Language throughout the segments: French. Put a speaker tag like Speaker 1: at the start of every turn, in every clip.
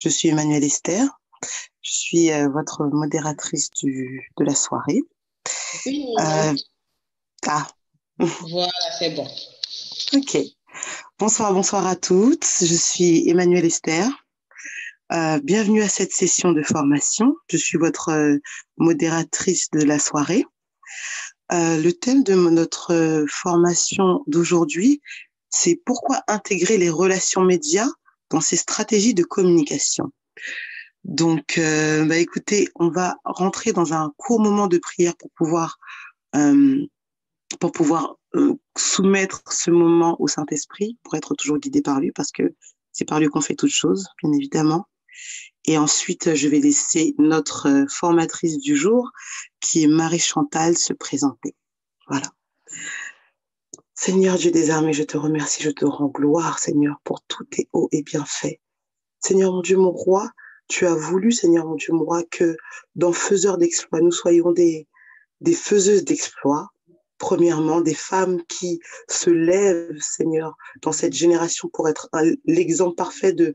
Speaker 1: Je suis Emmanuelle Esther. Je suis votre modératrice de la soirée.
Speaker 2: Oui,
Speaker 1: Euh, ah,
Speaker 2: voilà, c'est bon.
Speaker 1: ok. Bonsoir à toutes. Je suis Emmanuelle Esther. Bienvenue à cette session de formation. Je suis votre modératrice de la soirée. Le thème de notre formation d'aujourd'hui, c'est pourquoi intégrer les relations médias dans ces stratégies de communication. Donc, écoutez, on va rentrer dans un court moment de prière euh, pour pouvoir soumettre ce moment au Saint-Esprit, pour être toujours guidé par lui, parce que c'est par lui qu'on fait toutes choses, bien évidemment. Et ensuite, je vais laisser notre formatrice du jour, qui est Marie-Chantal, se présenter. Voilà. Seigneur Dieu des armées, je te remercie, je te rends gloire, Seigneur, pour tous tes hauts et bienfaits. Seigneur mon Dieu, mon roi, tu as voulu, Seigneur mon Dieu, mon roi, que dans faiseurs d'exploits, nous soyons des faiseuses d'exploits. Premièrement, des femmes qui se lèvent, Seigneur, dans cette génération pour être l'exemple parfait de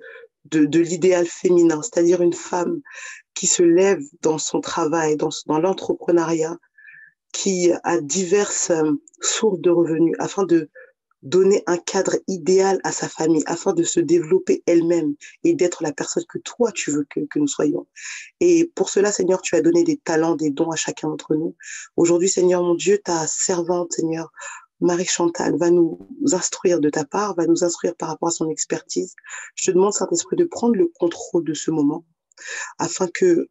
Speaker 1: l'idéal féminin, c'est-à-dire une femme qui se lève dans son travail, dans l'entrepreneuriat, qui a diverses sources de revenus afin de donner un cadre idéal à sa famille, afin de se développer elle-même et d'être la personne que toi, tu veux que nous soyons. Et pour cela, Seigneur, tu as donné des talents, des dons à chacun d'entre nous. Aujourd'hui, Seigneur, mon Dieu, ta servante, Seigneur, Marie-Chantal, va nous instruire de ta part, va nous instruire par rapport à son expertise. Je te demande, Saint-Esprit, de prendre le contrôle de ce moment afin que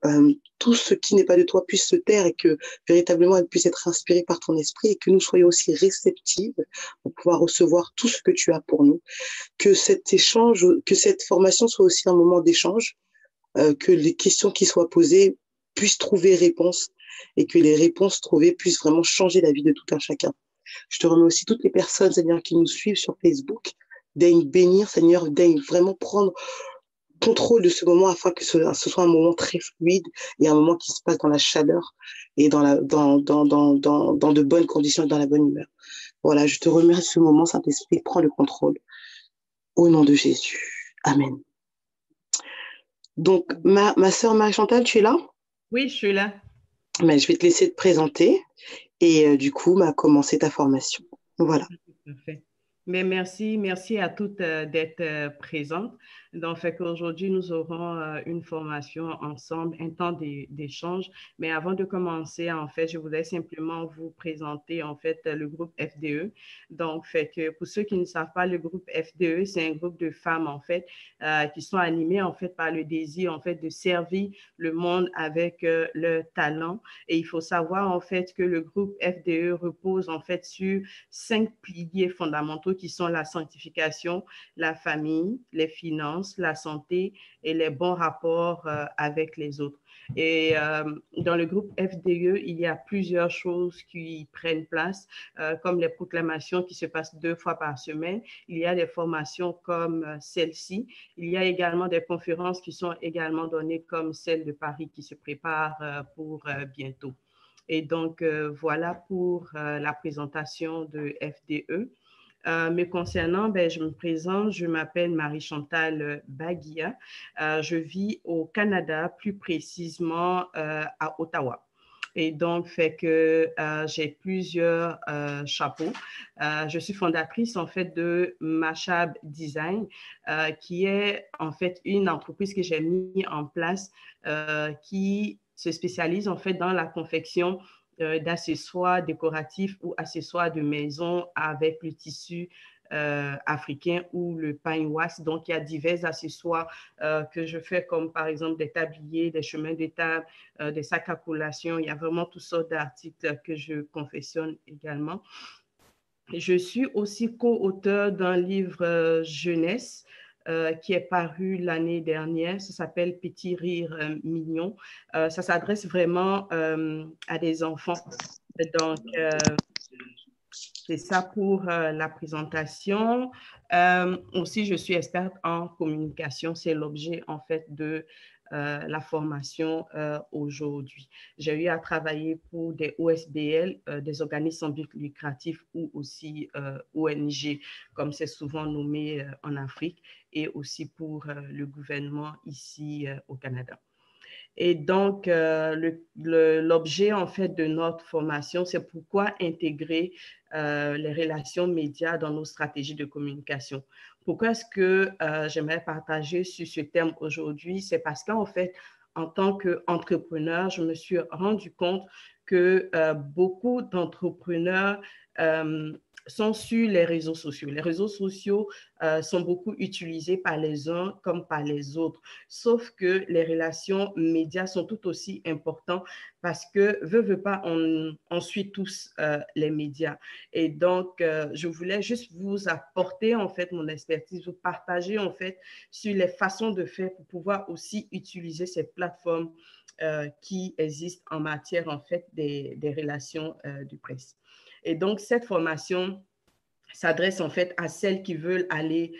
Speaker 1: tout ce qui n'est pas de toi puisse se taire et que véritablement elle puisse être inspirée par ton esprit et que nous soyons aussi réceptives pour pouvoir recevoir tout ce que tu as pour nous. Que cet échange, que cette formation soit aussi un moment d'échange, que les questions qui soient posées puissent trouver réponse et que les réponses trouvées puissent vraiment changer la vie de tout un chacun. Je te remets aussi toutes les personnes, Seigneur, qui nous suivent sur Facebook. Daigne bénir, Seigneur, daigne vraiment prendre contrôle de ce moment afin que ce soit un moment très fluide et un moment qui se passe dans la chaleur et dans de bonnes conditions et dans la bonne humeur. Voilà, je te remercie de ce moment, Saint-Esprit, prends le contrôle. Au nom de Jésus. Amen. Donc, ma sœur Marie-Chantal, tu es là?
Speaker 2: Oui, je suis là.
Speaker 1: Mais je vais te laisser te présenter et du coup, commencer ta formation. Voilà.
Speaker 2: Parfait. Mais merci à toutes d'être présentes. Donc, fait qu'aujourd'hui, nous aurons une formation ensemble, un temps d'échange. Mais avant de commencer, en fait, je voudrais simplement vous présenter, en fait, le groupe FDE. Donc, fait que pour ceux qui ne savent pas, le groupe FDE, c'est un groupe de femmes, en fait, qui sont animées, en fait, par le désir, en fait, de servir le monde avec leur talent. Et il faut savoir, en fait, que le groupe FDE repose, en fait, sur 5 piliers fondamentaux qui sont la sanctification, la famille, les finances, la santé et les bons rapports avec les autres. Et dans le groupe FDE, il y a plusieurs choses qui prennent place, comme les proclamations qui se passent 2 fois par semaine. Il y a des formations comme celle-ci. Il y a également des conférences qui sont également données comme celle de Paris qui se prépare pour bientôt. Et donc, voilà pour la présentation de FDE. Me concernant, ben, je me présente, je m'appelle Marie-Chantal Baguia. Je vis au Canada, plus précisément à Ottawa. Et donc, fait que j'ai plusieurs chapeaux. Je suis fondatrice, en fait, de Mashab Design, qui est, en fait, une entreprise que j'ai mis en place qui se spécialise, en fait, dans la confection d'accessoires décoratifs ou accessoires de maison avec le tissu africain ou le pain wax. Donc, il y a divers accessoires que je fais, comme par exemple des tabliers, des chemins de table, des sacs à collation. Il y a vraiment toutes sortes d'articles que je confectionne également. Je suis aussi co-auteur d'un livre jeunesse qui est paru l'année dernière. Ça s'appelle Petit rire mignon. Ça s'adresse vraiment à des enfants. Donc, c'est ça pour la présentation. Aussi, je suis experte en communication. C'est l'objet, en fait, de la formation aujourd'hui. J'ai eu à travailler pour des OSBL, des organismes sans but lucratif ou aussi ONG, comme c'est souvent nommé en Afrique. et aussi pour le gouvernement ici au Canada. Et donc, l'objet, en fait, de notre formation, c'est pourquoi intégrer les relations médias dans nos stratégies de communication. Pourquoi est-ce que j'aimerais partager sur ce thème aujourd'hui? C'est parce qu'en fait, en tant qu'entrepreneur, je me suis rendu compte que beaucoup d'entrepreneurs sont sur les réseaux sociaux. Les réseaux sociaux sont beaucoup utilisés par les uns comme par les autres. Sauf que les relations médias sont tout aussi importantes parce que, veut pas, on suit tous les médias. Et donc, je voulais juste vous apporter, en fait, mon expertise, vous partager, en fait, sur les façons de faire pour pouvoir aussi utiliser ces plateformes qui existent en matière, en fait, des relations de presse. Et donc, cette formation s'adresse en fait à celles qui veulent aller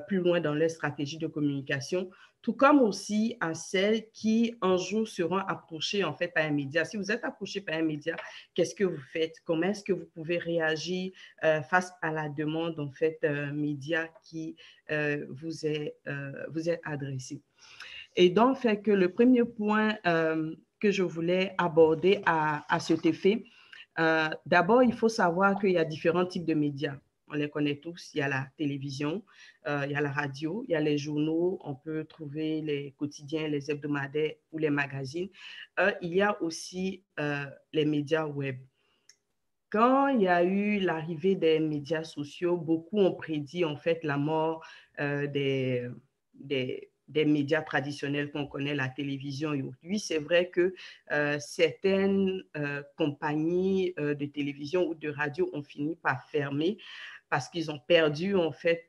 Speaker 2: plus loin dans leur stratégie de communication, tout comme aussi à celles qui un jour seront approchées en fait par un média. Si vous êtes approché par un média, qu'est-ce que vous faites? Comment est-ce que vous pouvez réagir face à la demande en fait média qui vous est adressée? Et donc, fait que le premier point que je voulais aborder à cet effet, d'abord, il faut savoir qu'il y a différents types de médias. On les connaît tous. Il y a la télévision, il y a la radio, il y a les journaux. On peut trouver les quotidiens, les hebdomadaires ou les magazines. Il y a aussi les médias web. Quand il y a eu l'arrivée des médias sociaux, beaucoup ont prédit en fait la mort des médias traditionnels qu'on connaît, la télévision et autres. Oui, c'est vrai que certaines compagnies de télévision ou de radio ont fini par fermer parce qu'ils ont perdu en fait,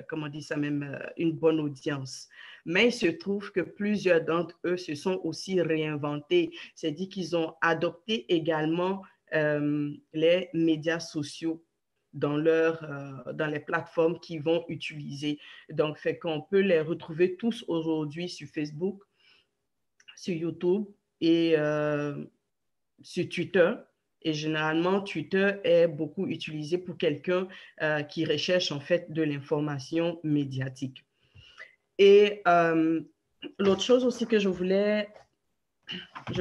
Speaker 2: comment on dit ça même, une bonne audience. Mais il se trouve que plusieurs d'entre eux se sont aussi réinventés. C'est-à-dire qu'ils ont adopté également les médias sociaux dans les plateformes qu'ils vont utiliser. Donc, fait qu'on peut les retrouver tous aujourd'hui sur Facebook, sur YouTube et sur Twitter. Et généralement, Twitter est beaucoup utilisé pour quelqu'un qui recherche en fait de l'information médiatique. Et l'autre chose aussi que je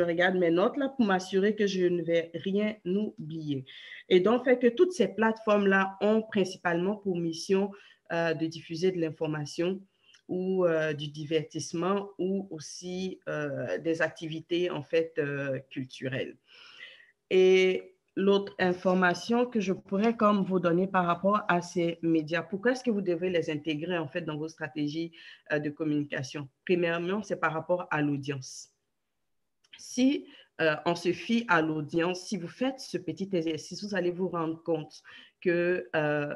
Speaker 2: regarde mes notes là pour m'assurer que je ne vais rien oublier. Et donc, fait que toutes ces plateformes-là ont principalement pour mission de diffuser de l'information ou du divertissement ou aussi des activités en fait culturelles. Et l'autre information que je pourrais comme vous donner par rapport à ces médias, pourquoi est-ce que vous devez les intégrer en fait dans vos stratégies de communication? Premièrement, c'est par rapport à l'audience. Si on se fie à l'audience, si vous faites ce petit exercice, vous allez vous rendre compte que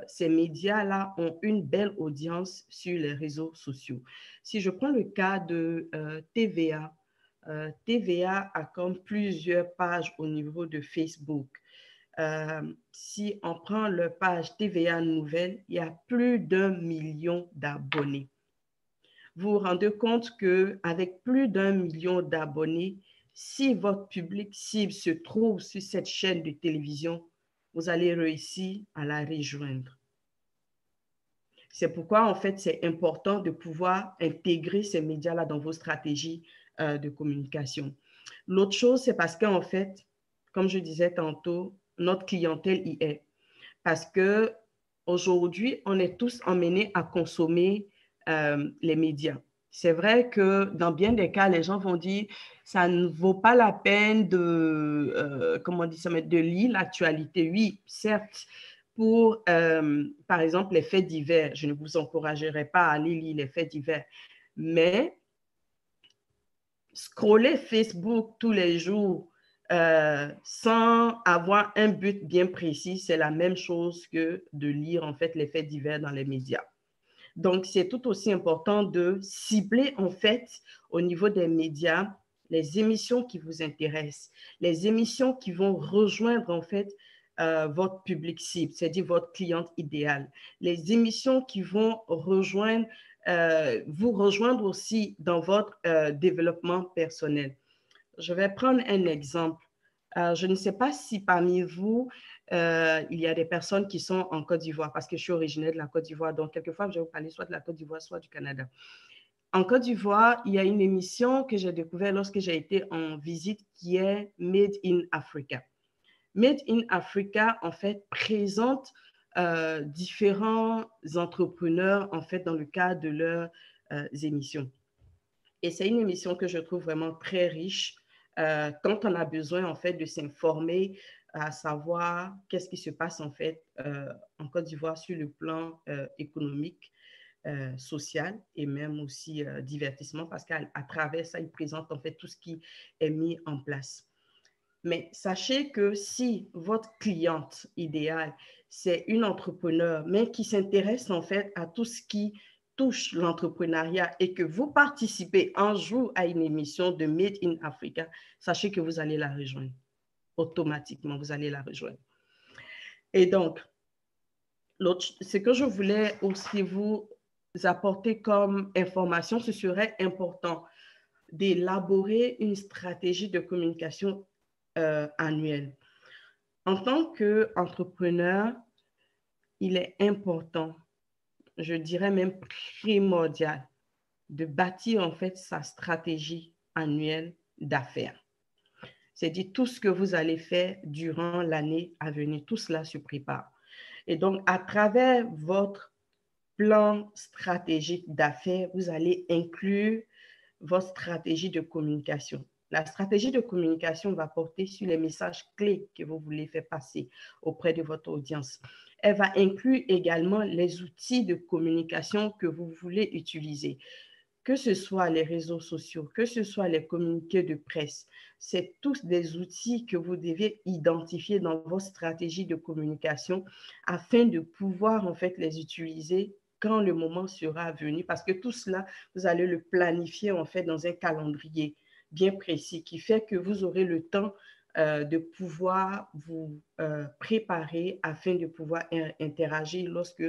Speaker 2: ces médias-là ont une belle audience sur les réseaux sociaux. Si je prends le cas de TVA, TVA a comme plusieurs pages au niveau de Facebook. Si on prend leur page TVA Nouvelles, il y a plus d'1 million d'abonnés. Vous vous rendez compte qu'avec plus d'1 million d'abonnés, si votre public cible se trouve sur cette chaîne de télévision, vous allez réussir à la rejoindre. C'est pourquoi, en fait, c'est important de pouvoir intégrer ces médias-là dans vos stratégies de communication. L'autre chose, c'est parce qu'en fait, comme je disais tantôt, notre clientèle y est. Parce qu'aujourd'hui, on est tous emmenés à consommer les médias. C'est vrai que dans bien des cas, les gens vont dire ça ne vaut pas la peine comment on dit ça, de lire l'actualité. Oui, certes, pour, par exemple, les faits divers, je ne vous encouragerai pas à aller lire les faits divers, mais scroller Facebook tous les jours sans avoir un but bien précis, c'est la même chose que de lire en fait les faits divers dans les médias. Donc, c'est tout aussi important de cibler en fait au niveau des médias les émissions qui vous intéressent, les émissions qui vont rejoindre en fait votre public cible, c'est-à-dire votre cliente idéale, les émissions qui vont vous rejoindre aussi dans votre développement personnel. Je vais prendre un exemple. Je ne sais pas si parmi vous, il y a des personnes qui sont en Côte d'Ivoire parce que je suis originaire de la Côte d'Ivoire. Donc, quelquefois, je vais vous parler soit de la Côte d'Ivoire, soit du Canada. En Côte d'Ivoire, il y a une émission que j'ai découverte lorsque j'ai été en visite qui est Made in Africa. Made in Africa, en fait, présente différents entrepreneurs, en fait, dans le cadre de leurs émissions. Et c'est une émission que je trouve vraiment très riche quand on a besoin, en fait, de s'informer, à savoir qu'est-ce qui se passe, en fait, en Côte d'Ivoire sur le plan économique, social et même aussi divertissement, parce qu'à travers ça, il présente, en fait, tout ce qui est mis en place. Mais sachez que si votre cliente idéale, c'est une entrepreneur, mais qui s'intéresse en fait à tout ce qui touche l'entrepreneuriat et que vous participez un jour à une émission de Made in Africa, sachez que vous allez la rejoindre. Automatiquement, vous allez la rejoindre. Et donc, ce que je voulais aussi vous apporter comme information, ce serait important d'élaborer une stratégie de communication annuelle. En tant qu'entrepreneur, il est important, je dirais même primordial, de bâtir en fait sa stratégie annuelle d'affaires. C'est-à-dire tout ce que vous allez faire durant l'année à venir, tout cela se prépare. Et donc, à travers votre plan stratégique d'affaires, vous allez inclure votre stratégie de communication. La stratégie de communication va porter sur les messages clés que vous voulez faire passer auprès de votre audience. Elle va inclure également les outils de communication que vous voulez utiliser, que ce soit les réseaux sociaux, que ce soit les communiqués de presse. C'est tous des outils que vous devez identifier dans votre stratégie de communication afin de pouvoir en fait les utiliser quand le moment sera venu, parce que tout cela, vous allez le planifier en fait dans un calendrier bien précis qui fait que vous aurez le temps de pouvoir vous préparer afin de pouvoir interagir lorsque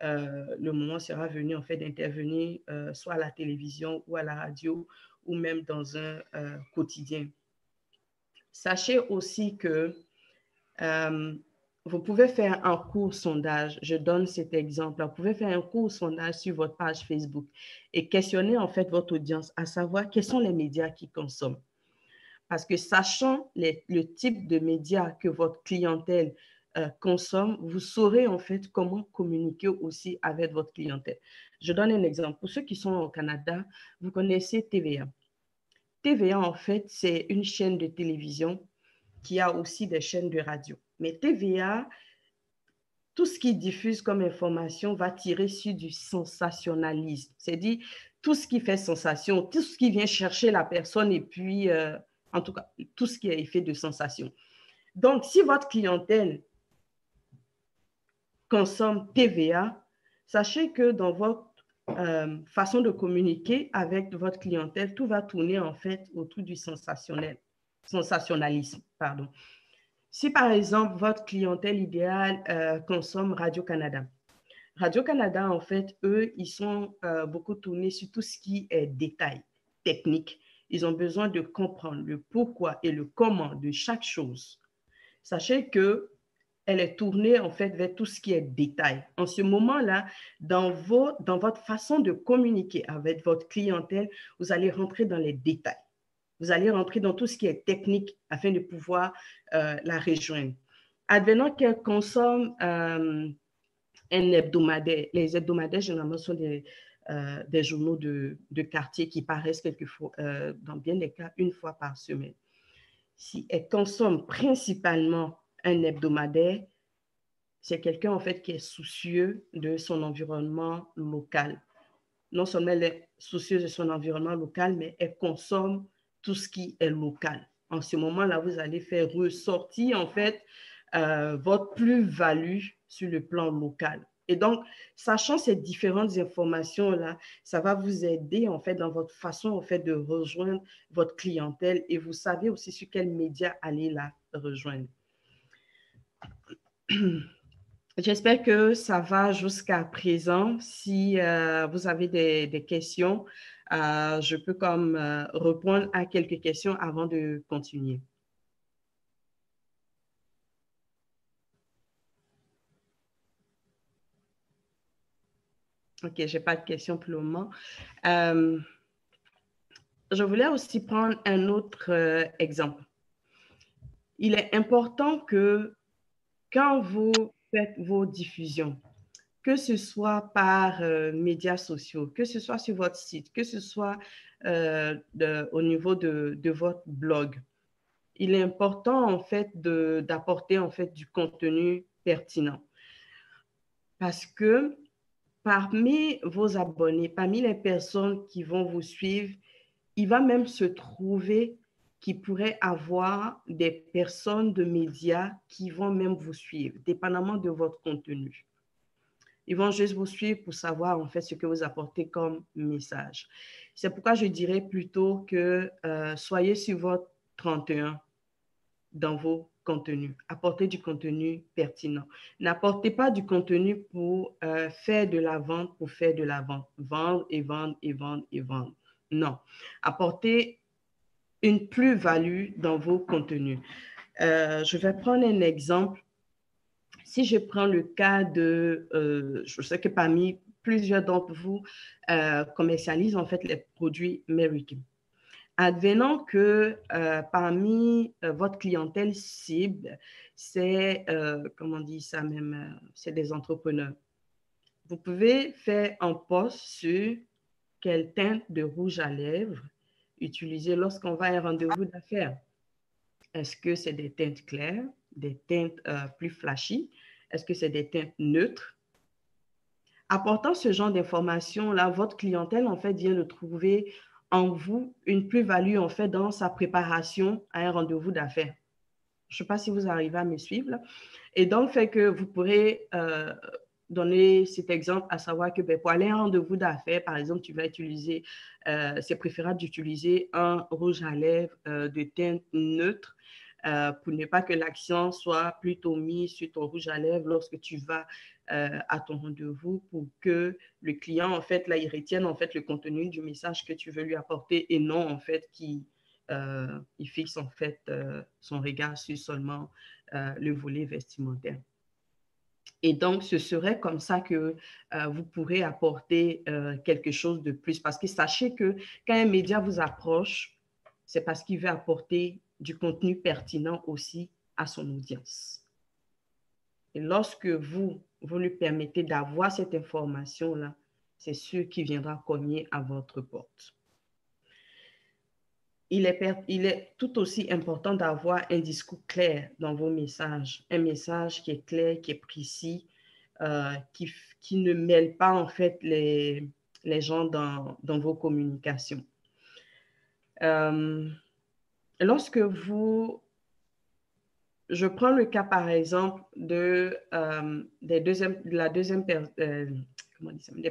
Speaker 2: le moment sera venu en fait d'intervenir soit à la télévision ou à la radio ou même dans un quotidien. Sachez aussi que vous pouvez faire un court sondage. Je donne cet exemple. Vous pouvez faire un court sondage sur votre page Facebook et questionner en fait votre audience à savoir quels sont les médias qu'ils consomment. Parce que sachant le type de médias que votre clientèle consomme, vous saurez en fait comment communiquer aussi avec votre clientèle. Je donne un exemple. Pour ceux qui sont au Canada, vous connaissez TVA. TVA, en fait, c'est une chaîne de télévision qui a aussi des chaînes de radio. Mais TVA, tout ce qu'il diffuse comme information va tirer sur du sensationnalisme. C'est-à-dire tout ce qui fait sensation, tout ce qui vient chercher la personne et puis, en tout cas, tout ce qui est effet de sensation. Donc, si votre clientèle consomme TVA, sachez que dans votre façon de communiquer avec votre clientèle, tout va tourner en fait autour du sensationnalisme. Pardon. Si par exemple votre clientèle idéale consomme Radio-Canada, Radio-Canada, en fait, eux, ils sont beaucoup tournés sur tout ce qui est détail technique. Ils ont besoin de comprendre le pourquoi et le comment de chaque chose. Sachez que elle est tournée en fait vers tout ce qui est détail. En ce moment-là, dans votre façon de communiquer avec votre clientèle, vous allez rentrer dans les détails. Vous allez rentrer dans tout ce qui est technique afin de pouvoir la rejoindre. Advenant qu'elle consomme un hebdomadaire, les hebdomadaires généralement sont des journaux de quartier qui paraissent quelquefois, dans bien des cas, une fois par semaine. Si elle consomme principalement un hebdomadaire, c'est quelqu'un en fait qui est soucieux de son environnement local. Non seulement elle est soucieuse de son environnement local, mais elle consomme tout ce qui est local. En ce moment-là, vous allez faire ressortir en fait votre plus-value sur le plan local. Et donc, sachant ces différentes informations-là, ça va vous aider en fait dans votre façon en fait de rejoindre votre clientèle et vous savez aussi sur quels médias aller la rejoindre. J'espère que ça va jusqu'à présent. Si vous avez des questions, je peux comme répondre à quelques questions avant de continuer. OK, je n'ai pas de questions pour le moment. Je voulais aussi prendre un autre exemple. Il est important que quand vous faites vos diffusions, que ce soit par médias sociaux, que ce soit sur votre site, que ce soit au niveau de votre blog, il est important en fait d'apporter en fait du contenu pertinent. Parce que parmi vos abonnés, parmi les personnes qui vont vous suivre, il va même se trouver qu'il pourrait avoir des personnes de médias qui vont même vous suivre, dépendamment de votre contenu. Ils vont juste vous suivre pour savoir en fait ce que vous apportez comme message. C'est pourquoi je dirais plutôt que soyez sur votre 31 dans vos contenus. Apportez du contenu pertinent. N'apportez pas du contenu pour faire de la vente pour faire de la vente. Vendre et vendre et vendre et vendre. Non. Apportez une plus-value dans vos contenus. Je vais prendre un exemple. Si je prends le cas de, je sais que parmi plusieurs d'entre vous commercialisent en fait les produits Mary Kay. Advenant que parmi votre clientèle cible, c'est, comment on dit ça même, c'est des entrepreneurs. Vous pouvez faire un post sur quelle teinte de rouge à lèvres utiliser lorsqu'on va à un rendez-vous d'affaires. Est-ce que c'est des teintes claires, des teintes plus flashy? Est-ce que c'est des teintes neutres? Apportant ce genre d'informations-là, votre clientèle, en fait, vient de trouver en vous une plus-value, en fait, dans sa préparation à un rendez-vous d'affaires. Je ne sais pas si vous arrivez à me suivre, là. Et donc, fait que vous pourrez donner cet exemple, à savoir que pour aller à un rendez-vous d'affaires, par exemple, tu vas utiliser, c'est préférable d'utiliser un rouge à lèvres de teinte neutre pour ne pas que l'accent soit plutôt mis sur ton rouge à lèvres lorsque tu vas à ton rendez-vous pour que le client, en fait, là, il retienne, en fait, le contenu du message que tu veux lui apporter et non, en fait, qu'il il fixe, en fait, son regard sur seulement le volet vestimentaire. Et donc, ce serait comme ça que vous pourrez apporter quelque chose de plus. Parce que sachez que quand un média vous approche, c'est parce qu'il veut apporter du contenu pertinent aussi à son audience. Et lorsque vous lui permettez d'avoir cette information-là, c'est sûr qu'il viendra cogner à votre porte. Il est tout aussi important d'avoir un discours clair dans vos messages, un message qui est clair, qui est précis, qui ne mêle pas en fait les gens dans vos communications. Lorsque je prends le cas par exemple des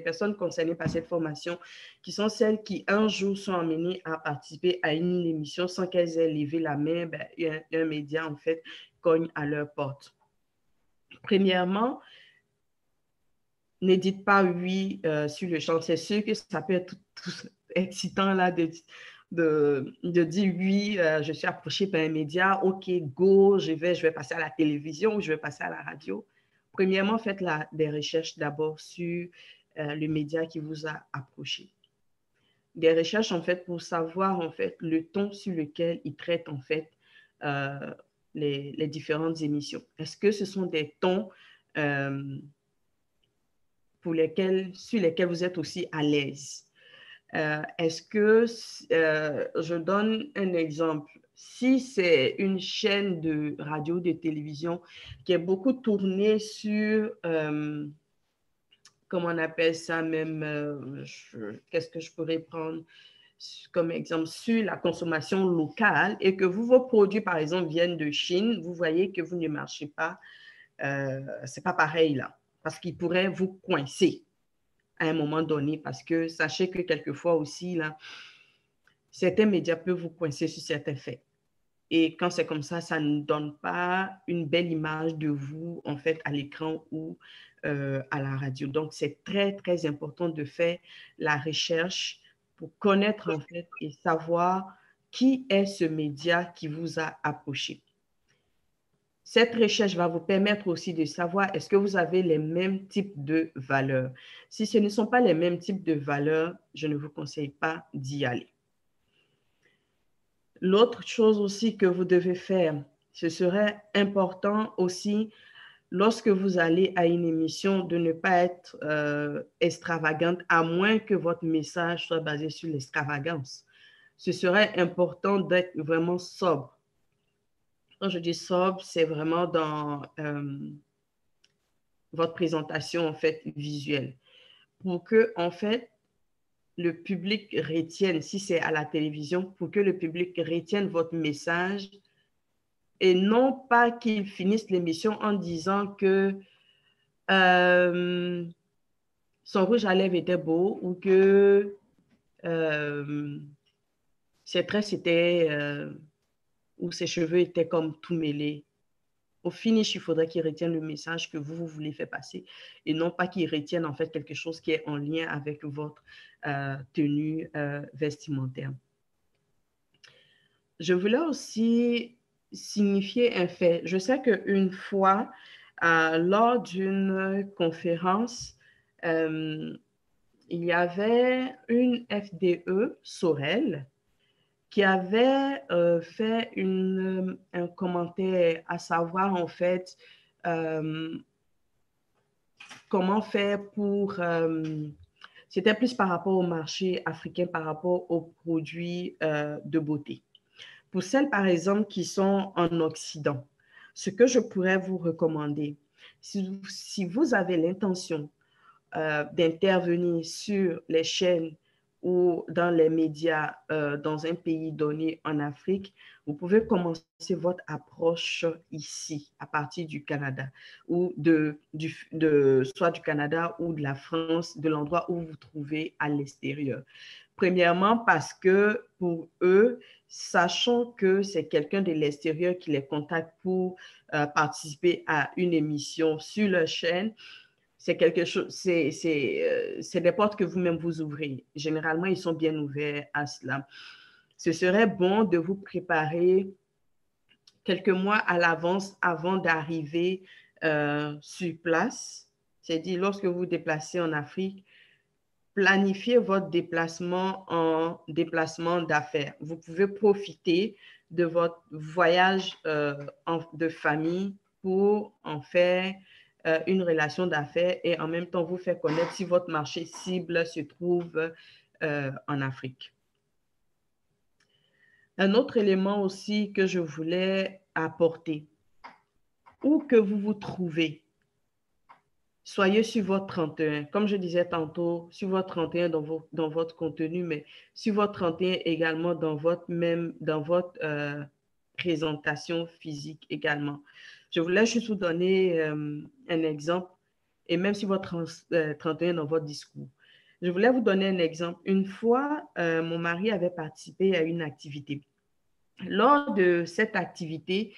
Speaker 2: personnes concernées par cette formation, qui sont celles qui un jour sont amenées à participer à une émission sans qu'elles aient levé la main, un média en fait cogne à leur porte. Premièrement, ne dites pas oui sur le champ. C'est sûr que ça peut être tout excitant là de dire oui, je suis approchée par un média, ok, go, je vais passer à la télévision, je vais passer à la radio. Premièrement, faites des recherches d'abord sur le média qui vous a approché. Des recherches en fait pour savoir en fait le ton sur lequel il traite en fait les différentes émissions. Est-ce que ce sont des tons sur lesquels vous êtes aussi à l'aise? Est-ce que, je donne un exemple, si c'est une chaîne de radio, de télévision qui est beaucoup tournée sur, comment on appelle ça même, qu'est-ce que je pourrais prendre comme exemple, sur la consommation locale et que vos produits, par exemple, viennent de Chine, vous voyez que vous ne marchez pas, c'est pas pareil là, parce qu'ils pourraient vous coincer à un moment donné, parce que sachez que quelquefois aussi, là, certains médias peuvent vous coincer sur certains faits. Et quand c'est comme ça ne donne pas une belle image de vous, en fait, à l'écran ou à la radio. Donc, c'est très, très important de faire la recherche pour connaître, en fait, et savoir qui est ce média qui vous a approché. Cette recherche va vous permettre aussi de savoir est-ce que vous avez les mêmes types de valeurs. Si ce ne sont pas les mêmes types de valeurs, je ne vous conseille pas d'y aller. L'autre chose aussi que vous devez faire, ce serait important aussi lorsque vous allez à une émission de ne pas être extravagante, à moins que votre message soit basé sur l'extravagance. Ce serait important d'être vraiment sobre. Quand je dis sobre, c'est vraiment dans votre présentation en fait visuelle, pour que en fait le public retienne, si c'est à la télévision, pour que le public retienne votre message et non pas qu'il finisse l'émission en disant que son rouge à lèvres était beau ou que ses tresses étaient ou ses cheveux étaient comme tout mêlés. Au finish, il faudrait qu'il retienne le message que vous voulez faire passer et non pas qu'il retienne en fait quelque chose qui est en lien avec votre tenue vestimentaire. Je voulais aussi signifier un fait. Je sais qu'une fois, lors d'une conférence, il y avait une FDE, Sorel, qui avait fait un commentaire, à savoir en fait comment faire pour... c'était plus par rapport au marché africain, par rapport aux produits de beauté. Pour celles, par exemple, qui sont en Occident, ce que je pourrais vous recommander, si vous avez l'intention d'intervenir sur les chaînes ou dans les médias dans un pays donné en Afrique, vous pouvez commencer votre approche ici, à partir du Canada, ou soit du Canada ou de la France, de l'endroit où vous vous trouvez à l'extérieur. Premièrement, parce que pour eux, sachant que c'est quelqu'un de l'extérieur qui les contacte pour participer à une émission sur leur chaîne, c'est quelque chose, c'est des portes que vous-même vous ouvrez. Généralement, ils sont bien ouverts à cela. Ce serait bon de vous préparer quelques mois à l'avance avant d'arriver sur place. C'est-à-dire, lorsque vous vous déplacez en Afrique, planifiez votre déplacement en déplacement d'affaires. Vous pouvez profiter de votre voyage de famille pour en faire une relation d'affaires et en même temps vous faire connaître si votre marché cible se trouve en Afrique. Un autre élément aussi que je voulais apporter, où que vous vous trouvez, soyez sur votre 31. Comme je disais tantôt, sur votre 31 dans votre contenu, mais sur votre 31 également dans votre présentation physique également. Je voulais juste vous donner un exemple, et même sur votre 31 dans votre discours. Je voulais vous donner un exemple. Une fois, mon mari avait participé à une activité. Lors de cette activité,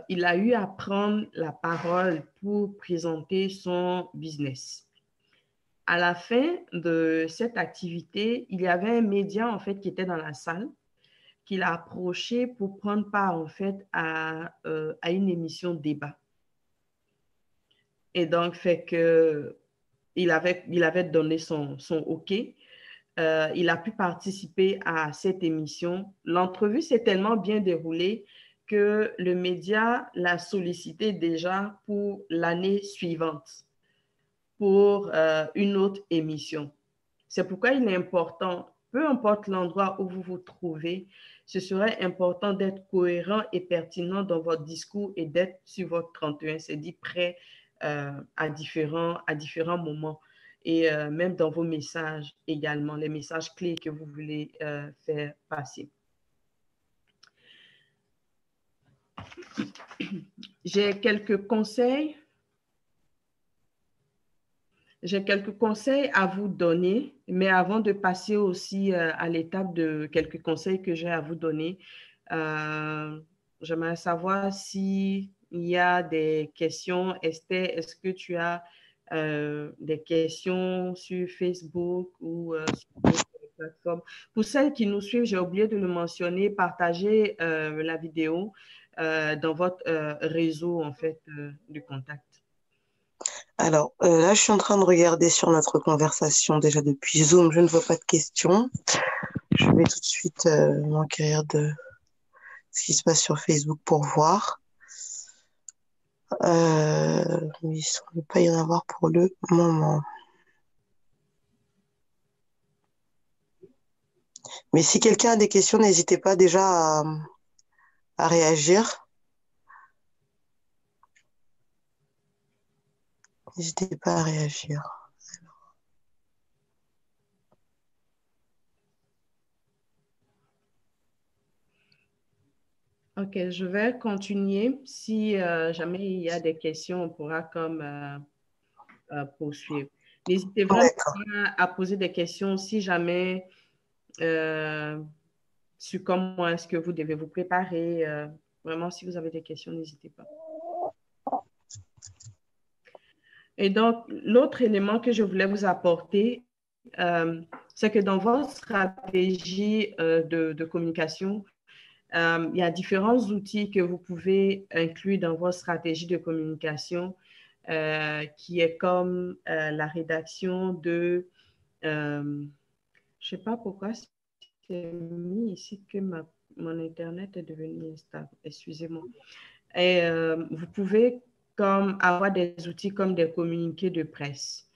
Speaker 2: il a eu à prendre la parole pour présenter son business. À la fin de cette activité, il y avait un média en fait qui était dans la salle, qu'il a approché pour prendre part en fait à une émission débat. Et donc, fait que il avait donné son OK. Il a pu participer à cette émission. L'entrevue s'est tellement bien déroulée que le média l'a sollicité déjà pour l'année suivante, pour une autre émission. C'est pourquoi il est important, peu importe l'endroit où vous vous trouvez, ce serait important d'être cohérent et pertinent dans votre discours et d'être sur votre 31, c'est dit prêt à différents moments. Et même dans vos messages également, les messages clés que vous voulez faire passer. J'ai quelques conseils. J'ai quelques conseils à vous donner, mais avant de passer aussi à l'étape de quelques conseils que j'ai à vous donner, j'aimerais savoir s'il y a des questions. Esther, est-ce que tu as des questions sur Facebook ou sur d'autres plateformes? Pour celles qui nous suivent, j'ai oublié de le mentionner, partagez la vidéo. dans votre réseau, en fait, de contact?
Speaker 1: Alors, là, je suis en train de regarder sur notre conversation déjà depuis Zoom. Je ne vois pas de questions. Je vais tout de suite m'enquérir de ce qui se passe sur Facebook pour voir. Mais il ne semble pas y en avoir pour le moment. Mais si quelqu'un a des questions, n'hésitez pas déjà à réagir. N'hésitez pas à réagir.
Speaker 2: OK, je vais continuer. Si jamais il y a des questions, on pourra comme poursuivre. N'hésitez vraiment
Speaker 1: D'accord.
Speaker 2: pas à poser des questions si jamais euh, sur comment est-ce que vous devez vous préparer. Vraiment, si vous avez des questions, n'hésitez pas. Et donc, l'autre élément que je voulais vous apporter, c'est que dans votre stratégie de communication, il y a différents outils que vous pouvez inclure dans votre stratégie de communication, qui est comme la rédaction de... je ne sais pas pourquoi c'est mis ici que mon Internet est devenu instable. Excusez-moi. Et vous pouvez comme avoir des outils comme des communiqués de presse.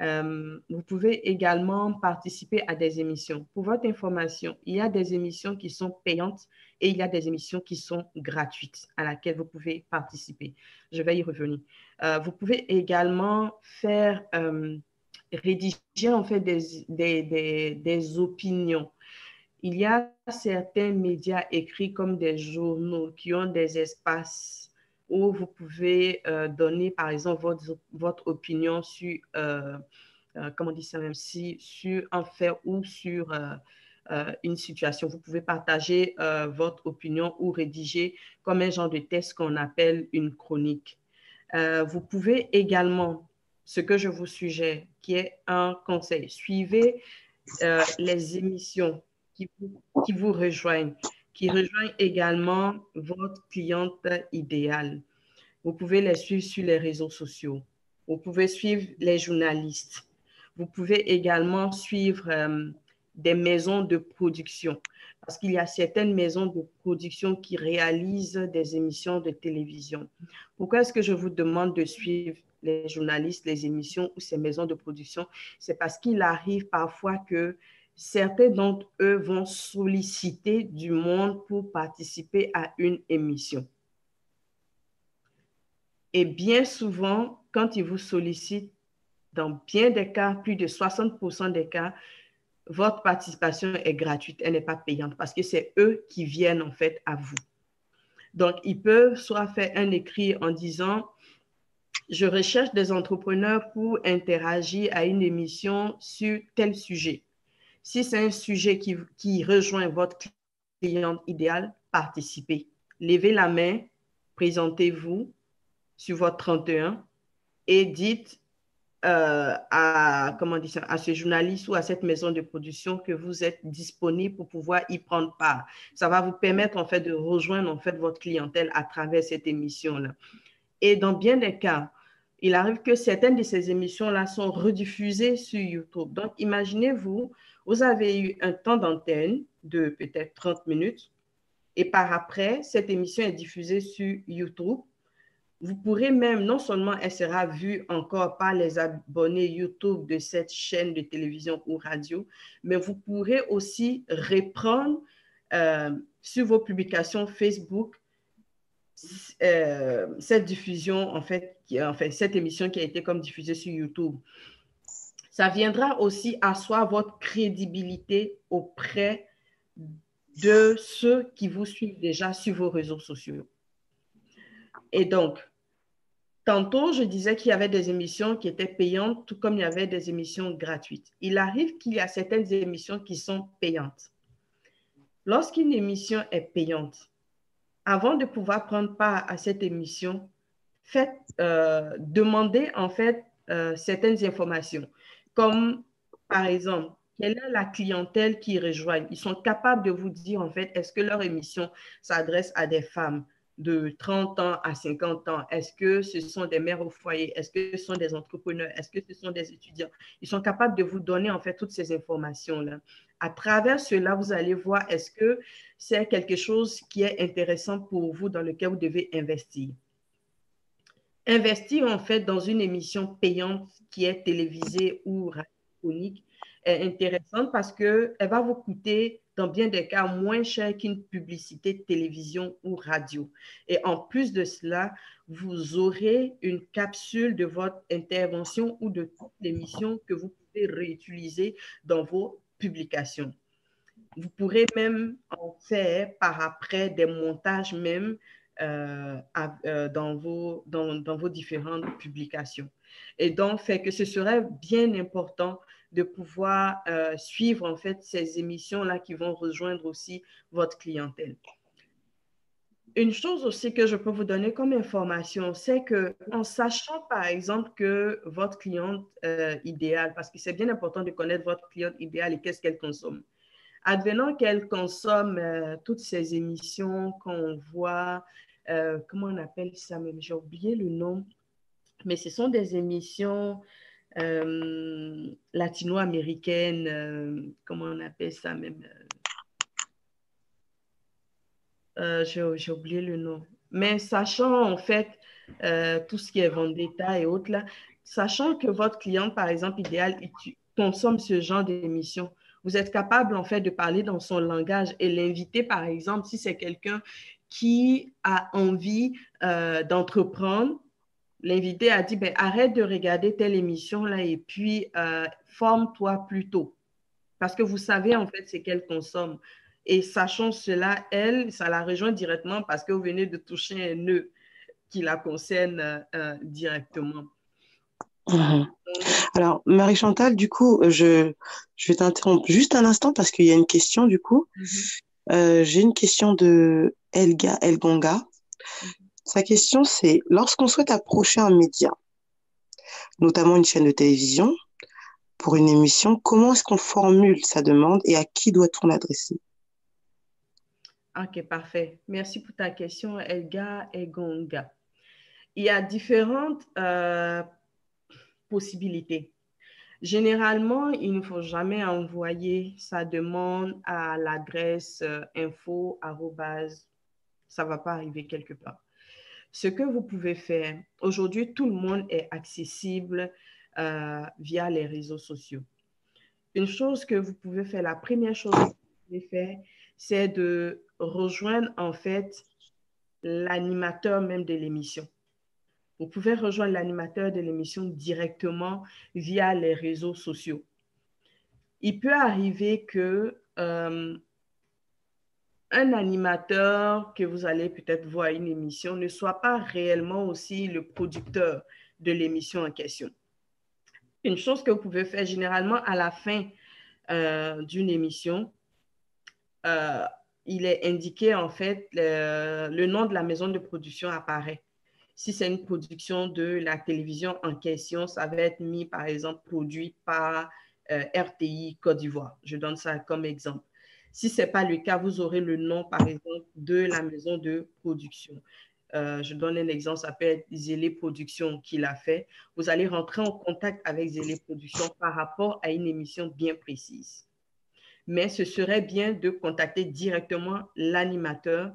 Speaker 2: Vous pouvez également participer à des émissions. Pour votre information, il y a des émissions qui sont payantes et il y a des émissions qui sont gratuites à laquelle vous pouvez participer. Je vais y revenir. Vous pouvez également faire rédiger en fait des opinions. Il y a certains médias écrits comme des journaux qui ont des espaces où vous pouvez donner, par exemple, votre opinion sur, comment on dit ça même, sur un fait ou sur une situation. Vous pouvez partager votre opinion ou rédiger comme un genre de texte qu'on appelle une chronique. Vous pouvez également, ce que je vous suggère, qui est un conseil, suivez les émissions qui vous rejoignent, qui rejoignent également votre cliente idéale. Vous pouvez les suivre sur les réseaux sociaux. Vous pouvez suivre les journalistes. Vous pouvez également suivre des maisons de production parce qu'il y a certaines maisons de production qui réalisent des émissions de télévision. Pourquoi est-ce que je vous demande de suivre les journalistes, les émissions ou ces maisons de production? C'est parce qu'il arrive parfois que certains d'entre eux vont solliciter du monde pour participer à une émission. Et bien souvent, quand ils vous sollicitent, dans bien des cas, plus de 60% des cas, votre participation est gratuite, elle n'est pas payante parce que c'est eux qui viennent en fait à vous. Donc, ils peuvent soit faire un écrit en disant, je recherche des entrepreneurs pour interagir à une émission sur tel sujet. Si c'est un sujet qui rejoint votre client idéal, participez. Levez la main, présentez-vous sur votre 31 et dites comment dire ça, à ce journaliste ou à cette maison de production que vous êtes disponible pour pouvoir y prendre part. Ça va vous permettre en fait de rejoindre en fait votre clientèle à travers cette émission-là. Et dans bien des cas, il arrive que certaines de ces émissions-là sont rediffusées sur YouTube. Donc, imaginez-vous, vous avez eu un temps d'antenne de peut-être 30 minutes et par après, cette émission est diffusée sur YouTube. Vous pourrez même, non seulement elle sera vue encore par les abonnés YouTube de cette chaîne de télévision ou radio, mais vous pourrez aussi reprendre sur vos publications Facebook cette diffusion, en fait, cette émission qui a été comme diffusée sur YouTube. Ça viendra aussi asseoir votre crédibilité auprès de ceux qui vous suivent déjà sur vos réseaux sociaux. Et donc, tantôt, je disais qu'il y avait des émissions qui étaient payantes, tout comme il y avait des émissions gratuites. Il arrive qu'il y a certaines émissions qui sont payantes. Lorsqu'une émission est payante, avant de pouvoir prendre part à cette émission, demandez en fait certaines informations, comme par exemple, quelle est la clientèle qui rejoignent. Ils sont capables de vous dire en fait, est-ce que leur émission s'adresse à des femmes, de 30 ans à 50 ans? Est-ce que ce sont des mères au foyer? Est-ce que ce sont des entrepreneurs? Est-ce que ce sont des étudiants? Ils sont capables de vous donner en fait toutes ces informations-là. À travers cela, vous allez voir est-ce que c'est quelque chose qui est intéressant pour vous dans lequel vous devez investir. Investir en fait dans une émission payante qui est télévisée ou radiophonique est intéressante parce qu'elle va vous coûter dans bien des cas moins cher qu'une publicité de télévision ou radio. Et en plus de cela, vous aurez une capsule de votre intervention ou de toute l'émission que vous pouvez réutiliser dans vos publications. Vous pourrez même en faire par après des montages même dans vos différentes publications. Et donc, fait que ce serait bien important de pouvoir suivre en fait ces émissions-là qui vont rejoindre aussi votre clientèle. Une chose aussi que je peux vous donner comme information, c'est que en sachant par exemple que votre cliente idéale, parce que c'est bien important de connaître votre cliente idéale et qu'est-ce qu'elle consomme. Advenant qu'elle consomme toutes ces émissions qu'on voit, comment on appelle ça même, j'ai oublié le nom, mais ce sont des émissions latino-américaines, comment on appelle ça même, j'ai oublié le nom. Mais sachant en fait tout ce qui est Vendetta et autres là, sachant que votre client, par exemple, idéal, consomme ce genre d'émissions, vous êtes capable en fait de parler dans son langage et l'inviter, par exemple, si c'est quelqu'un qui a envie d'entreprendre, l'inviter à dire, ben, arrête de regarder telle émission là et puis forme-toi plutôt. Parce que vous savez en fait ce qu'elle consomme. Et sachant cela, elle, ça la rejoint directement parce que vous venez de toucher un nœud qui la concerne directement.
Speaker 1: Alors, Marie-Chantal, du coup, je vais t'interrompre juste un instant parce qu'il y a une question, du coup. J'ai une question de Elga Elgonga. Sa question, c'est, lorsqu'on souhaite approcher un média, notamment une chaîne de télévision, pour une émission, comment est-ce qu'on formule sa demande et à qui doit-on l'adresser?
Speaker 2: Ok, parfait. Merci pour ta question, Elga Elgonga. Il y a différentes possibilités. Généralement, il ne faut jamais envoyer sa demande à l'adresse info arobase, ça ne va pas arriver quelque part. Ce que vous pouvez faire, aujourd'hui, tout le monde est accessible via les réseaux sociaux. Une chose que vous pouvez faire, la première chose que vous pouvez faire, c'est de rejoindre en fait l'animateur même de l'émission. Vous pouvez rejoindre l'animateur de l'émission directement via les réseaux sociaux. Il peut arriver que un animateur que vous allez peut-être voir à une émission ne soit pas réellement aussi le producteur de l'émission en question. Une chose que vous pouvez faire généralement à la fin d'une émission, il est indiqué en fait, le nom de la maison de production apparaît. Si c'est une production de la télévision en question, ça va être mis par exemple produit par RTI Côte d'Ivoire. Je donne ça comme exemple. Si ce n'est pas le cas, vous aurez le nom, par exemple, de la maison de production. Je donne un exemple, ça peut être Zélé Productions qui l'a fait. Vous allez rentrer en contact avec Zélé Productions par rapport à une émission bien précise. Mais ce serait bien de contacter directement l'animateur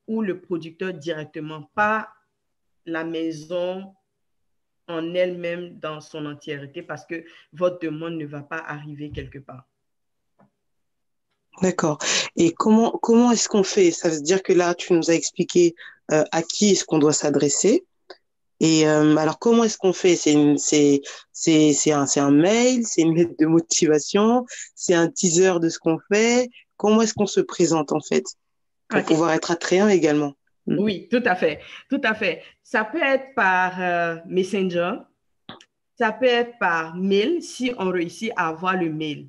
Speaker 2: ou le producteur directement, pas la maison en elle-même dans son entièreté parce que votre demande ne va pas arriver quelque part.
Speaker 1: D'accord. Et comment est-ce qu'on fait? Ça veut dire que là, tu nous as expliqué à qui est-ce qu'on doit s'adresser. Et alors, comment est-ce qu'on fait? C'est un mail, c'est une lettre de motivation, c'est un teaser de ce qu'on fait. Comment est-ce qu'on se présente en fait pour pouvoir être attrayant également?
Speaker 2: Oui, tout à fait, tout à fait. Ça peut être par Messenger, ça peut être par mail si on réussit à avoir le mail.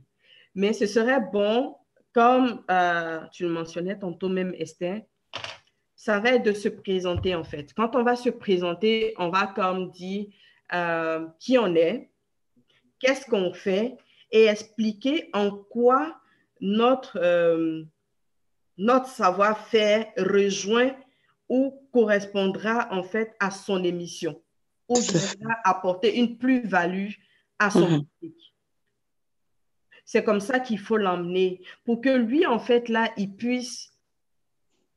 Speaker 2: Mais ce serait bon, comme tu le mentionnais tantôt même, Esther, ça va être de se présenter en fait. Quand on va se présenter, on va comme dire qui on est, qu'est-ce qu'on fait et expliquer en quoi notre savoir-faire rejoint ou correspondra en fait à son émission, ou
Speaker 1: Tout à fait.
Speaker 2: viendra apporter une plus-value à son
Speaker 1: Mhm.
Speaker 2: public. C'est comme ça qu'il faut l'emmener pour que lui, en fait, là, il puisse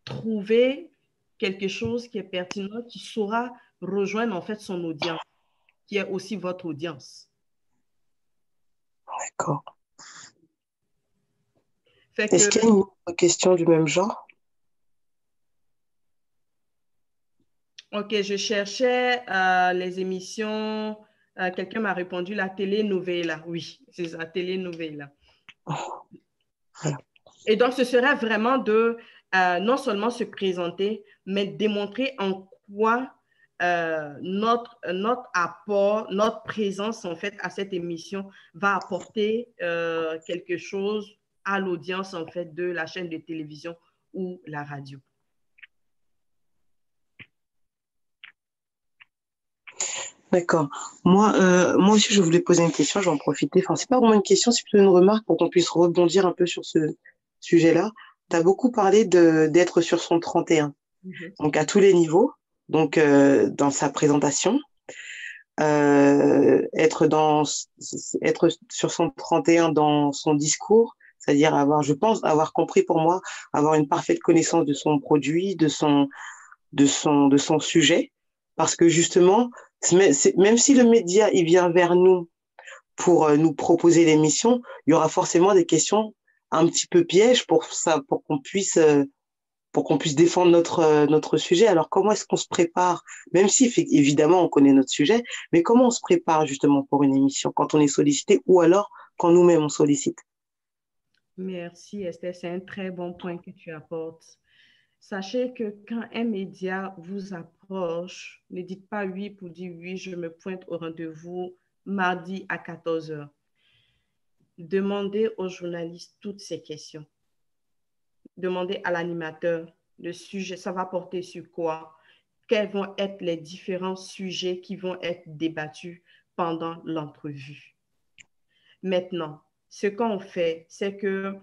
Speaker 2: trouver quelque chose qui est pertinent, qui saura rejoindre, en fait, son audience, qui est aussi votre audience.
Speaker 1: D'accord.
Speaker 2: Fait
Speaker 1: Est-ce
Speaker 2: que,
Speaker 1: qu'il y a une autre question du même genre?
Speaker 2: OK, je cherchais les émissions. Quelqu'un m'a répondu la telenovela. Oui, c'est ça, telenovela.
Speaker 1: Voilà.
Speaker 2: Et donc, ce serait vraiment de non seulement se présenter, mais démontrer en quoi notre apport, notre présence en fait à cette émission va apporter quelque chose à l'audience en fait de la chaîne de télévision ou la radio.
Speaker 1: D'accord. Moi aussi, je voulais poser une question, je vais en profiter. Enfin, c'est pas vraiment une question, c'est plutôt une remarque pour qu'on puisse rebondir un peu sur ce sujet-là. Tu as beaucoup parlé d'être sur son 31,
Speaker 2: Mhm.
Speaker 1: donc à tous les niveaux, donc dans sa présentation, être sur son 31 dans son discours, c'est-à-dire je pense, avoir compris pour moi, avoir une parfaite connaissance de son produit, de son sujet, parce que justement, même si le média il vient vers nous pour nous proposer l'émission, il y aura forcément des questions un petit peu pièges pour ça, pour qu'on puisse défendre notre sujet. Alors comment est-ce qu'on se prépare, même si évidemment on connaît notre sujet, mais comment on se prépare justement pour une émission quand on est sollicité ou alors quand nous-mêmes on sollicite?
Speaker 2: Merci Esther, c'est un très bon point que tu apportes. Sachez que quand un média vous approche, ne dites pas oui pour dire oui, je me pointe au rendez-vous mardi à 14 heures. Demandez aux journalistes toutes ces questions. Demandez à l'animateur le sujet, ça va porter sur quoi? Quels vont être les différents sujets qui vont être débattus pendant l'entrevue? Maintenant, ce qu'on fait, c'est que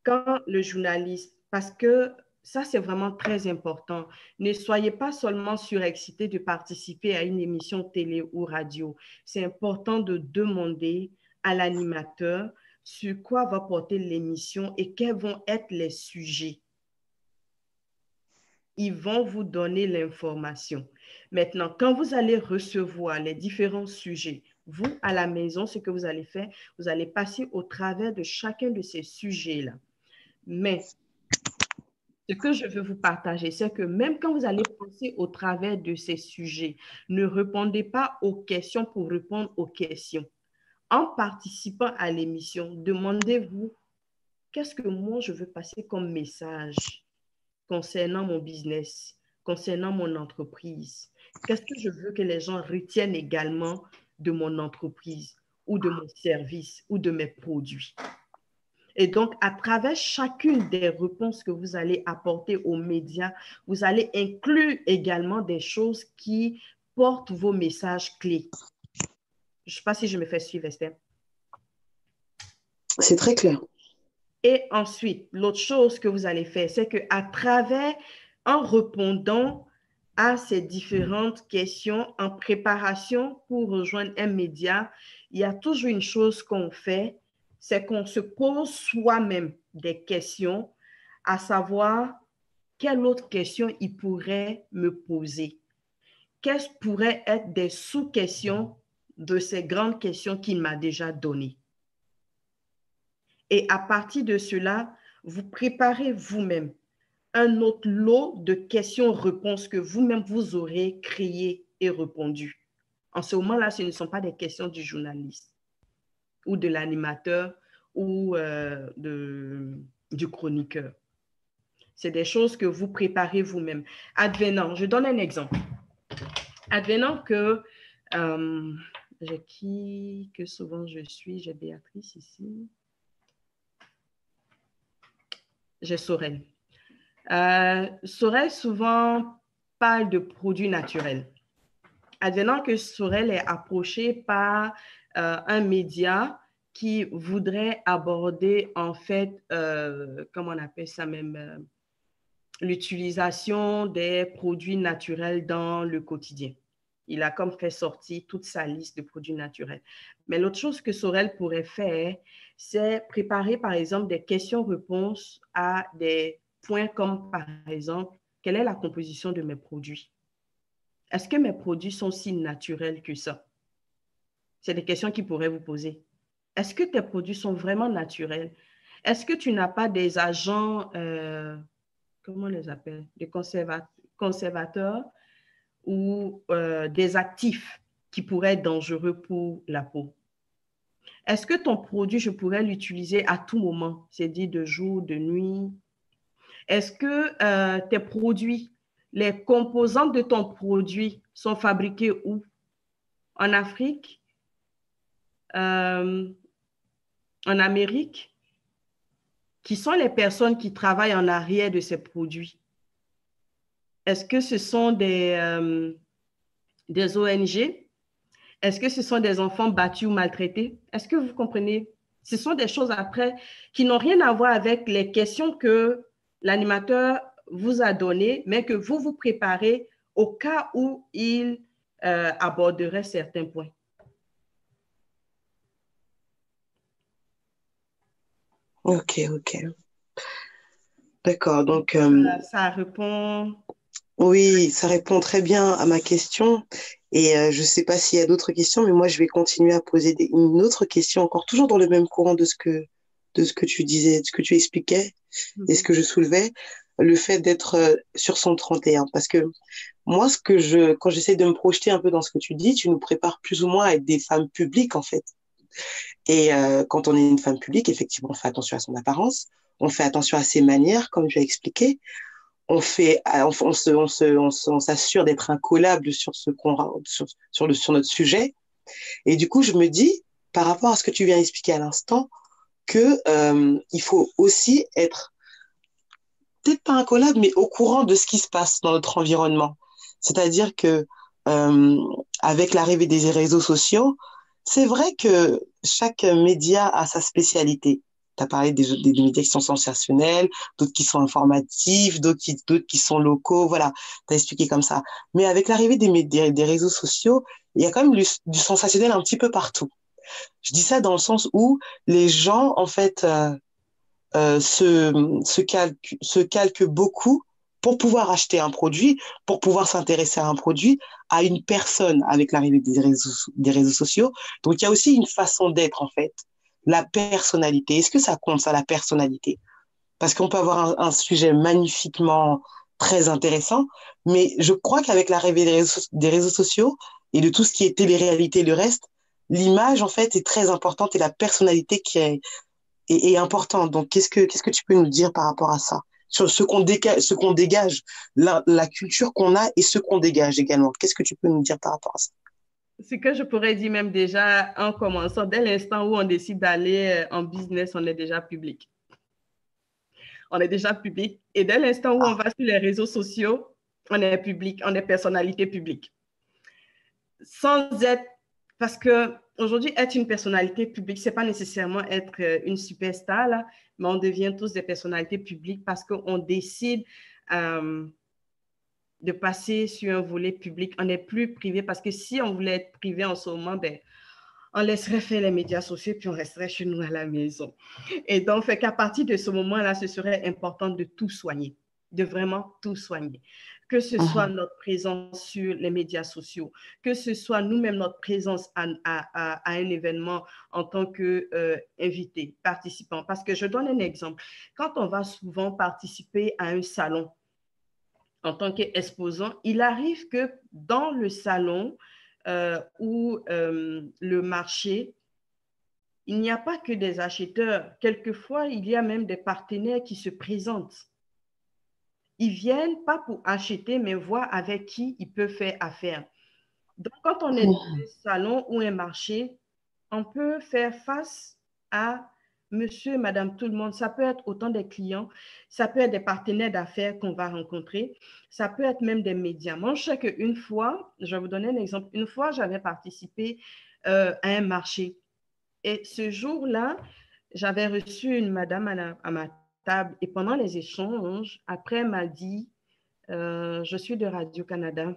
Speaker 2: quand le journaliste, parce que ça, c'est vraiment très important, ne soyez pas seulement surexcité de participer à une émission télé ou radio. C'est important de demander à l'animateur sur quoi va porter l'émission et quels vont être les sujets. Ils vont vous donner l'information. Maintenant, quand vous allez recevoir les différents sujets, vous, à la maison, ce que vous allez faire, vous allez passer au travers de chacun de ces sujets-là. Mais ce que je veux vous partager, c'est que même quand vous allez passer au travers de ces sujets, ne répondez pas aux questions pour répondre aux questions. En participant à l'émission, demandez-vous qu'est-ce que moi je veux passer comme message concernant mon business, concernant mon entreprise. Qu'est-ce que je veux que les gens retiennent également de mon entreprise ou de mon service ou de mes produits. Et donc, à travers chacune des réponses que vous allez apporter aux médias, vous allez inclure également des choses qui portent vos messages clés. Je ne sais pas si je me fais suivre, Esther.
Speaker 1: C'est très clair.
Speaker 2: Et ensuite, l'autre chose que vous allez faire, c'est qu'à travers, en répondant à ces différentes questions, en préparation pour rejoindre un média, il y a toujours une chose qu'on fait, c'est qu'on se pose soi-même des questions, à savoir quelle autre question il pourrait me poser. Quelles pourraient être des sous-questions de ces grandes questions qu'il m'a déjà données. Et à partir de cela, vous préparez vous-même un autre lot de questions-réponses que vous-même vous aurez créé et répondu. En ce moment-là, ce ne sont pas des questions du journaliste ou de l'animateur ou du chroniqueur. C'est des choses que vous préparez vous-même. Advenant, je donne un exemple. Advenant que j'ai qui que souvent je suis, j'ai Béatrice ici. J'ai Sorel. Sorel souvent parle de produits naturels. Advenant que Sorel est approché par un média qui voudrait aborder en fait, comment on appelle ça même, l'utilisation des produits naturels dans le quotidien. Il a comme fait sortir toute sa liste de produits naturels. Mais l'autre chose que Sorel pourrait faire, c'est préparer, par exemple, des questions-réponses à des points comme, par exemple, quelle est la composition de mes produits? Est-ce que mes produits sont si naturels que ça? C'est des questions qu'il pourrait vous poser. Est-ce que tes produits sont vraiment naturels? Est-ce que tu n'as pas des agents, comment on les appelle, des conservateurs ou des actifs qui pourraient être dangereux pour la peau? Est-ce que ton produit, je pourrais l'utiliser à tout moment, c'est-à-dire de jour, de nuit? Est-ce que tes produits, les composantes de ton produit sont fabriquées où? En Afrique? En Amérique? Qui sont les personnes qui travaillent en arrière de ces produits? Est-ce que ce sont des ONG? Est-ce que ce sont des enfants battus ou maltraités? Est-ce que vous comprenez? Ce sont des choses après qui n'ont rien à voir avec les questions que l'animateur vous a données, mais que vous vous préparez au cas où il aborderait certains points.
Speaker 1: Ok, ok. D'accord, donc
Speaker 2: Ça répond.
Speaker 1: oui, ça répond très bien à ma question. Et je ne sais pas s'il y a d'autres questions, mais moi, je vais continuer à poser une autre question, encore toujours dans le même courant de ce que tu disais, de ce que tu expliquais et ce que je soulevais, le fait d'être sur son 31. Parce que moi, quand j'essaie de me projeter un peu dans ce que tu dis, tu nous prépares plus ou moins à être des femmes publiques, en fait. Et quand on est une femme publique, effectivement, on fait attention à son apparence, on fait attention à ses manières, comme tu as expliqué. On s'assure d'être incollable sur sur notre sujet. Et du coup, je me dis, par rapport à ce que tu viens d'expliquer à l'instant, que il faut aussi être peut-être pas incollable, mais au courant de ce qui se passe dans notre environnement. C'est-à-dire que euh, avec l'arrivée des réseaux sociaux, c'est vrai que chaque média a sa spécialité. Tu as parlé des médias qui sont sensationnels, d'autres qui sont informatifs, d'autres qui sont locaux, voilà, tu as expliqué comme ça. Mais avec l'arrivée des réseaux sociaux, il y a quand même du sensationnel un petit peu partout. Je dis ça dans le sens où les gens, en fait, se calquent beaucoup pour pouvoir acheter un produit, pour pouvoir s'intéresser à un produit, à une personne avec l'arrivée des réseaux sociaux. Donc, il y a aussi une façon d'être, en fait. La personnalité. Est-ce que ça compte, ça, la personnalité? Parce qu'on peut avoir un sujet magnifiquement très intéressant, mais je crois qu'avec l'arrivée des réseaux sociaux et de tout ce qui est télé-réalité et le reste, l'image, en fait, est très importante et la personnalité est important. Donc, qu'est-ce que tu peux nous dire par rapport à ça? Sur ce qu'on dégage, la culture qu'on a et ce qu'on dégage également. Qu'est-ce que tu peux nous dire par rapport à ça?
Speaker 2: Ce que je pourrais dire même déjà en commençant, dès l'instant où on décide d'aller en business, on est déjà public. On est déjà public. Et dès l'instant où on va sur les réseaux sociaux, on est public, on est personnalité publique. Sans être, parce que aujourd'hui, être une personnalité publique, c'est pas nécessairement être une superstar, là, mais on devient tous des personnalités publiques parce qu'on décide de passer sur un volet public. On n'est plus privé parce que si on voulait être privé en ce moment, ben, on laisserait faire les médias sociaux puis on resterait chez nous à la maison. Et donc, fait qu'à partir de ce moment-là, ce serait important de tout soigner, de vraiment tout soigner. Que ce soit notre présence sur les médias sociaux, que ce soit nous-mêmes notre présence à un événement en tant qu'invité, participant. Parce que je donne un exemple. Quand on va souvent participer à un salon en tant qu'exposant, il arrive que dans le salon ou le marché, il n'y a pas que des acheteurs. Quelquefois, il y a même des partenaires qui se présentent. Ils viennent pas pour acheter, mais voir avec qui ils peuvent faire affaire. Donc, quand on est dans un salon ou un marché, on peut faire face à monsieur, madame, tout le monde. Ça peut être autant des clients, ça peut être des partenaires d'affaires qu'on va rencontrer, ça peut être même des médias. Moi, je sais qu'une fois, je vais vous donner un exemple, une fois, j'avais participé à un marché. Et ce jour-là, j'avais reçu une madame à ma table et pendant les échanges, après, elle m'a dit, je suis de Radio-Canada.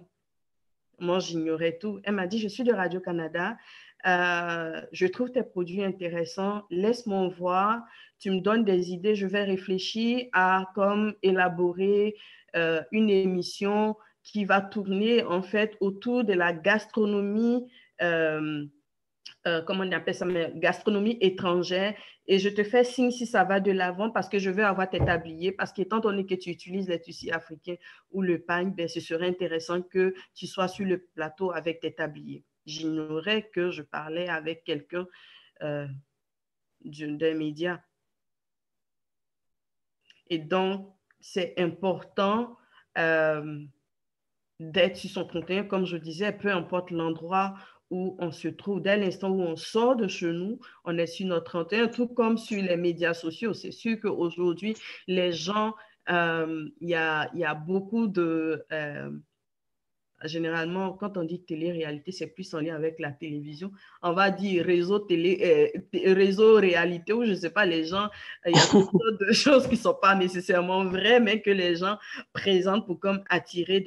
Speaker 2: Moi, j'ignorais tout. Elle m'a dit, je suis de Radio-Canada. Je trouve tes produits intéressants. Laisse-moi voir. Tu me donnes des idées. Je vais réfléchir à comme élaborer une émission qui va tourner en fait autour de la gastronomie comment on appelle ça, mais gastronomie étrangère. Et je te fais signe si ça va de l'avant parce que je veux avoir tes tabliers. Parce qu'étant donné que tu utilises les tissus africains ou le pagne, ben, ce serait intéressant que tu sois sur le plateau avec tes tabliers. J'ignorais que je parlais avec quelqu'un d'un média. Et donc, c'est important d'être sur son 31, comme je disais, peu importe l'endroit où on se trouve. Dès l'instant où on sort de chez nous, on est sur notre 31, tout comme sur les médias sociaux. C'est sûr qu'aujourd'hui, les gens, il y a beaucoup de... généralement, quand on dit télé-réalité, c'est plus en lien avec la télévision. On va dire réseau télé, réseau réalité, ou je ne sais pas, les gens, il y a toutes sortes de choses qui ne sont pas nécessairement vraies, mais que les gens présentent pour comme attirer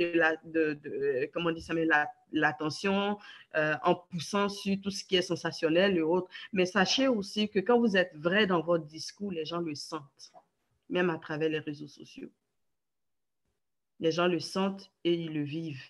Speaker 2: comment on dit ça, mais l'attention en poussant sur tout ce qui est sensationnel et autres. Mais sachez aussi que quand vous êtes vrai dans votre discours, les gens le sentent, même à travers les réseaux sociaux. Les gens le sentent et ils le vivent.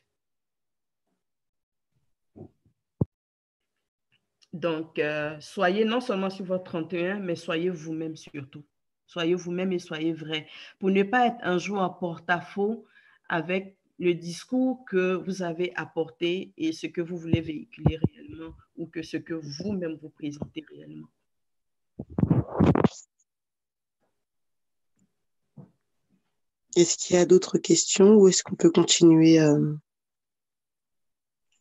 Speaker 2: Donc, soyez non seulement sur votre 31, mais soyez vous-même surtout. Soyez vous-même et soyez vrai. Pour ne pas être un jour en porte-à-faux avec le discours que vous avez apporté et ce que vous voulez véhiculer réellement ou que ce que vous-même vous présentez réellement.
Speaker 1: Est-ce qu'il y a d'autres questions ou est-ce qu'on peut continuer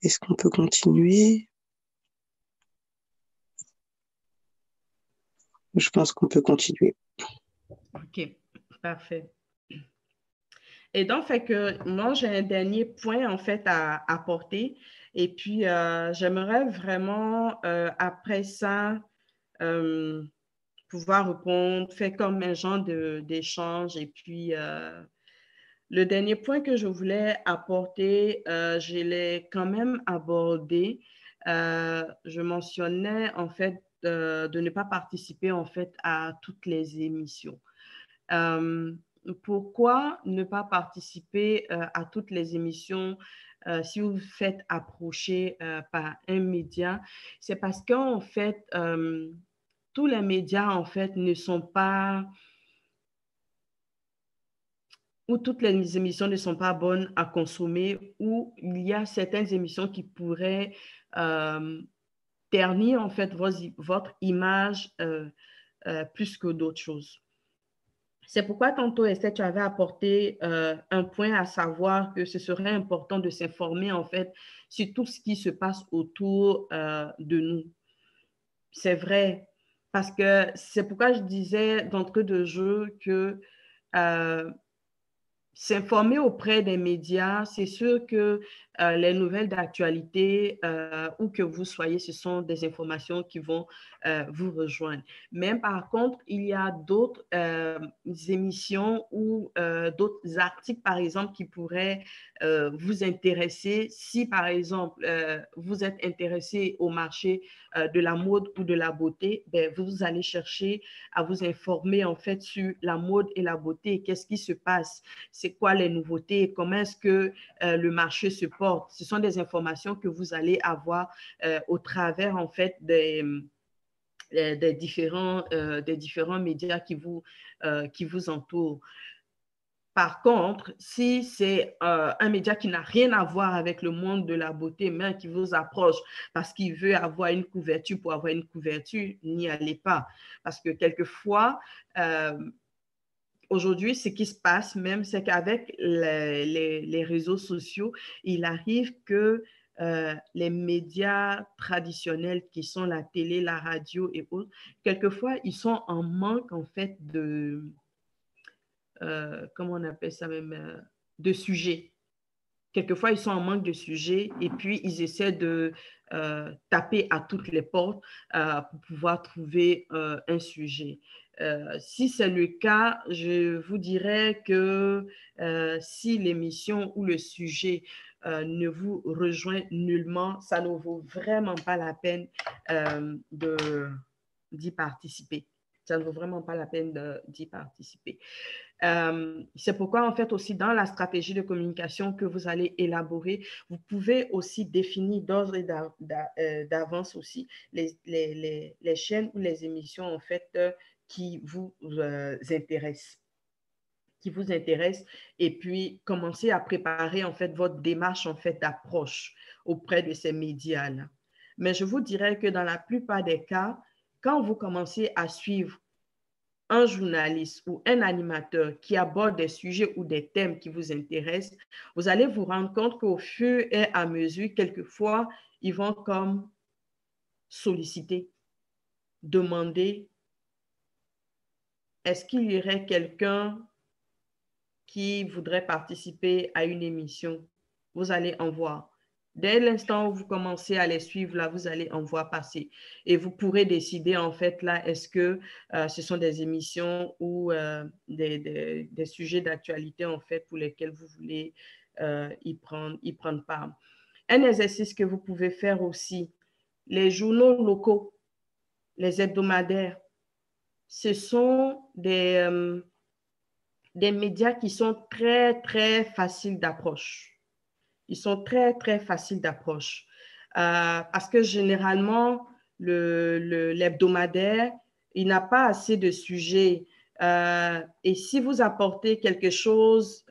Speaker 1: Est-ce qu'on peut continuer? Je pense qu'on peut continuer.
Speaker 2: OK, parfait. Et donc, fait que moi, j'ai un dernier point, en fait, à apporter. Et puis, j'aimerais vraiment, après ça, pouvoir répondre, faire comme un genre d'échange. Et puis, le dernier point que je voulais apporter, je l'ai quand même abordé. Je mentionnais, en fait, de ne pas participer, en fait, à toutes les émissions. Pourquoi ne pas participer à toutes les émissions si vous vous faites approcher par un média? C'est parce qu'en fait, tous les médias, en fait, ne sont pas, ou toutes les émissions ne sont pas bonnes à consommer, ou il y a certaines émissions qui pourraient ternir, en fait, votre image plus que d'autres choses. C'est pourquoi tantôt, Esther, tu avais apporté un point à savoir que ce serait important de s'informer en fait sur tout ce qui se passe autour de nous. C'est vrai, parce que c'est pourquoi je disais d'entrée de jeu que s'informer auprès des médias, c'est sûr que les nouvelles d'actualité, où que vous soyez, ce sont des informations qui vont vous rejoindre. Mais par contre, il y a d'autres émissions ou d'autres articles, par exemple, qui pourraient vous intéresser. Si, par exemple, vous êtes intéressé au marché de la mode ou de la beauté, ben, vous allez chercher à vous informer, en fait, sur la mode et la beauté. Qu'est-ce qui se passe? C'est quoi les nouveautés, comment est-ce que le marché se porte. Ce sont des informations que vous allez avoir au travers, en fait, des différents médias qui vous entourent. Par contre, si c'est un média qui n'a rien à voir avec le monde de la beauté, mais qui vous approche parce qu'il veut avoir une couverture pour avoir une couverture, n'y allez pas. Parce que quelquefois, aujourd'hui, ce qui se passe même, c'est qu'avec les réseaux sociaux, il arrive que les médias traditionnels qui sont la télé, la radio et autres, quelquefois, ils sont en manque en fait de, comment on appelle ça même, de sujets. Quelquefois, ils sont en manque de sujets et puis ils essaient de taper à toutes les portes pour pouvoir trouver un sujet. Si c'est le cas, je vous dirais que si l'émission ou le sujet ne vous rejoint nullement, ça ne vaut vraiment pas la peine d'y participer. Ça ne vaut vraiment pas la peine d'y participer. C'est pourquoi, en fait, aussi dans la stratégie de communication que vous allez élaborer, vous pouvez aussi définir d'ordre et d'avance aussi les chaînes ou les émissions, en fait, qui vous intéressent et puis commencer à préparer, en fait, votre démarche, en fait, d'approche auprès de ces médias-là. Mais je vous dirais que dans la plupart des cas, quand vous commencez à suivre un journaliste ou un animateur qui aborde des sujets ou des thèmes qui vous intéressent, vous allez vous rendre compte qu'au fur et à mesure, quelquefois, ils vont comme solliciter, demander, est-ce qu'il y aurait quelqu'un qui voudrait participer à une émission? Vous allez en voir. Dès l'instant où vous commencez à les suivre, là, vous allez en voir passer. Et vous pourrez décider, en fait, là, est-ce que ce sont des émissions ou des sujets d'actualité, en fait, pour lesquels vous voulez y prendre part. Un exercice que vous pouvez faire aussi, les journaux locaux, les hebdomadaires, ce sont des médias qui sont très, très faciles d'approche. Ils sont très, très faciles d'approche. Parce que généralement, l'hebdomadaire, il n'a pas assez de sujets. Et si vous apportez quelque chose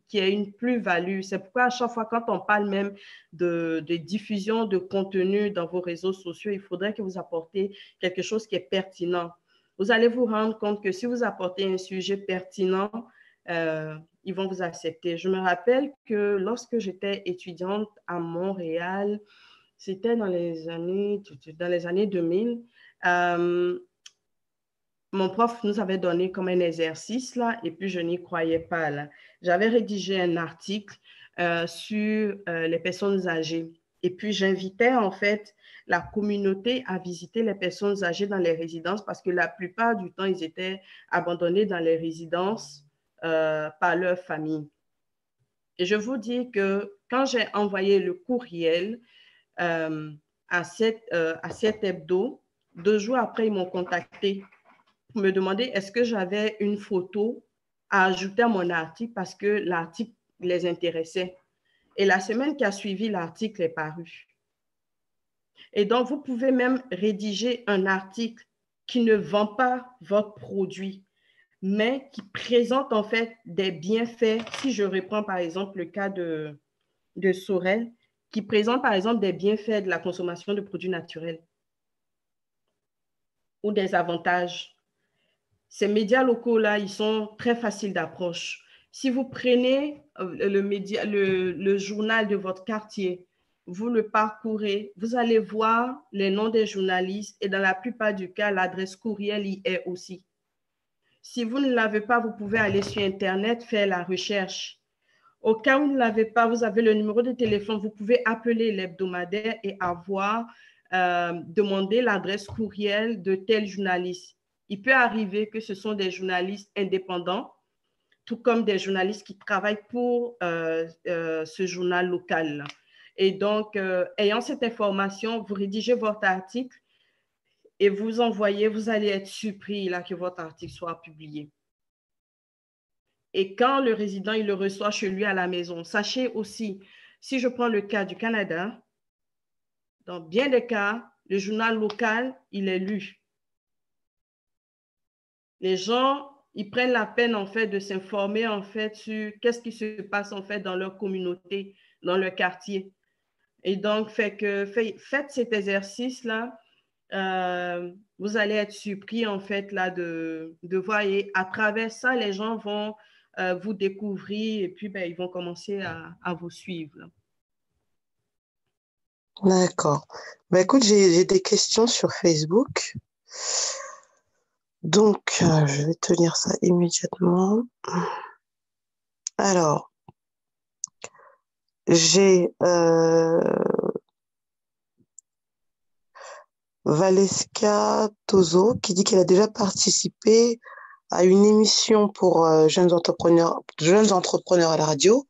Speaker 2: qui a une plus-value, c'est pourquoi à chaque fois, quand on parle même de diffusion de contenu dans vos réseaux sociaux, il faudrait que vous apportez quelque chose qui est pertinent. Vous allez vous rendre compte que si vous apportez un sujet pertinent, ils vont vous accepter. Je me rappelle que lorsque j'étais étudiante à Montréal, c'était dans les années 2000, mon prof nous avait donné comme un exercice là, et puis je n'y croyais pas là. J'avais rédigé un article sur les personnes âgées. Et puis j'invitais en fait la communauté à visiter les personnes âgées dans les résidences parce que la plupart du temps, ils étaient abandonnés dans les résidences par leur famille. Et je vous dis que quand j'ai envoyé le courriel à cet hebdo, 2 jours après, ils m'ont contacté pour me demander est-ce que j'avais une photo à ajouter à mon article parce que l'article les intéressait. Et la semaine qui a suivi, l'article est paru. Et donc, vous pouvez même rédiger un article qui ne vend pas votre produit, mais qui présente en fait des bienfaits. Si je reprends par exemple le cas de Sorel, qui présente par exemple des bienfaits de la consommation de produits naturels ou des avantages. Ces médias locaux-là, ils sont très faciles d'approche. Si vous prenez le journal de votre quartier, vous le parcourez, vous allez voir les noms des journalistes et dans la plupart du cas, l'adresse courriel y est aussi. Si vous ne l'avez pas, vous pouvez aller sur Internet, faire la recherche. Au cas où vous ne l'avez pas, vous avez le numéro de téléphone, vous pouvez appeler l'hebdomadaire et demander l'adresse courriel de tel journaliste. Il peut arriver que ce sont des journalistes indépendants, tout comme des journalistes qui travaillent pour ce journal local. Et donc, ayant cette information, vous rédigez votre article et vous envoyez, vous allez être surpris là, que votre article soit publié. Et quand le résident, il le reçoit chez lui à la maison, sachez aussi, si je prends le cas du Canada, dans bien des cas, le journal local, il est lu. Les gens, ils prennent la peine, en fait, de s'informer, en fait, sur qu'est-ce qui se passe, en fait, dans leur communauté, dans leur quartier. Et donc, faites cet exercice-là. Vous allez être surpris, en fait, là, de voir. Et à travers ça, les gens vont vous découvrir et puis, ben, ils vont commencer à vous suivre.
Speaker 1: D'accord. Bah, écoute, j'ai des questions sur Facebook. Donc, je vais te lire ça immédiatement. Alors, j'ai Valeska Tozo qui dit qu'elle a déjà participé à une émission pour jeunes entrepreneurs à la radio,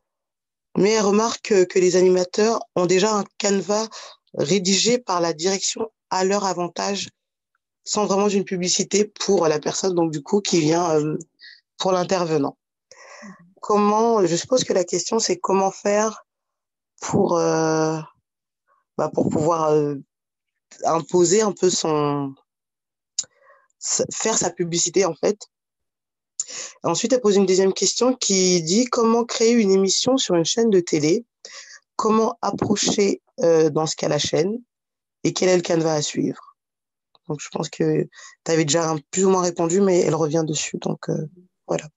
Speaker 1: mais elle remarque que les animateurs ont déjà un canevas rédigé par la direction à leur avantage, sans vraiment une publicité pour la personne, donc du coup, qui vient pour l'intervenant. Je suppose que la question, c'est comment faire pour, pour pouvoir imposer un peu faire sa publicité, en fait. Ensuite, elle pose une deuxième question qui dit comment créer une émission sur une chaîne de télé, comment approcher dans ce cas la chaîne et quel est le canevas à suivre. Donc, je pense que tu avais déjà plus ou moins répondu, mais elle revient dessus. Donc, voilà.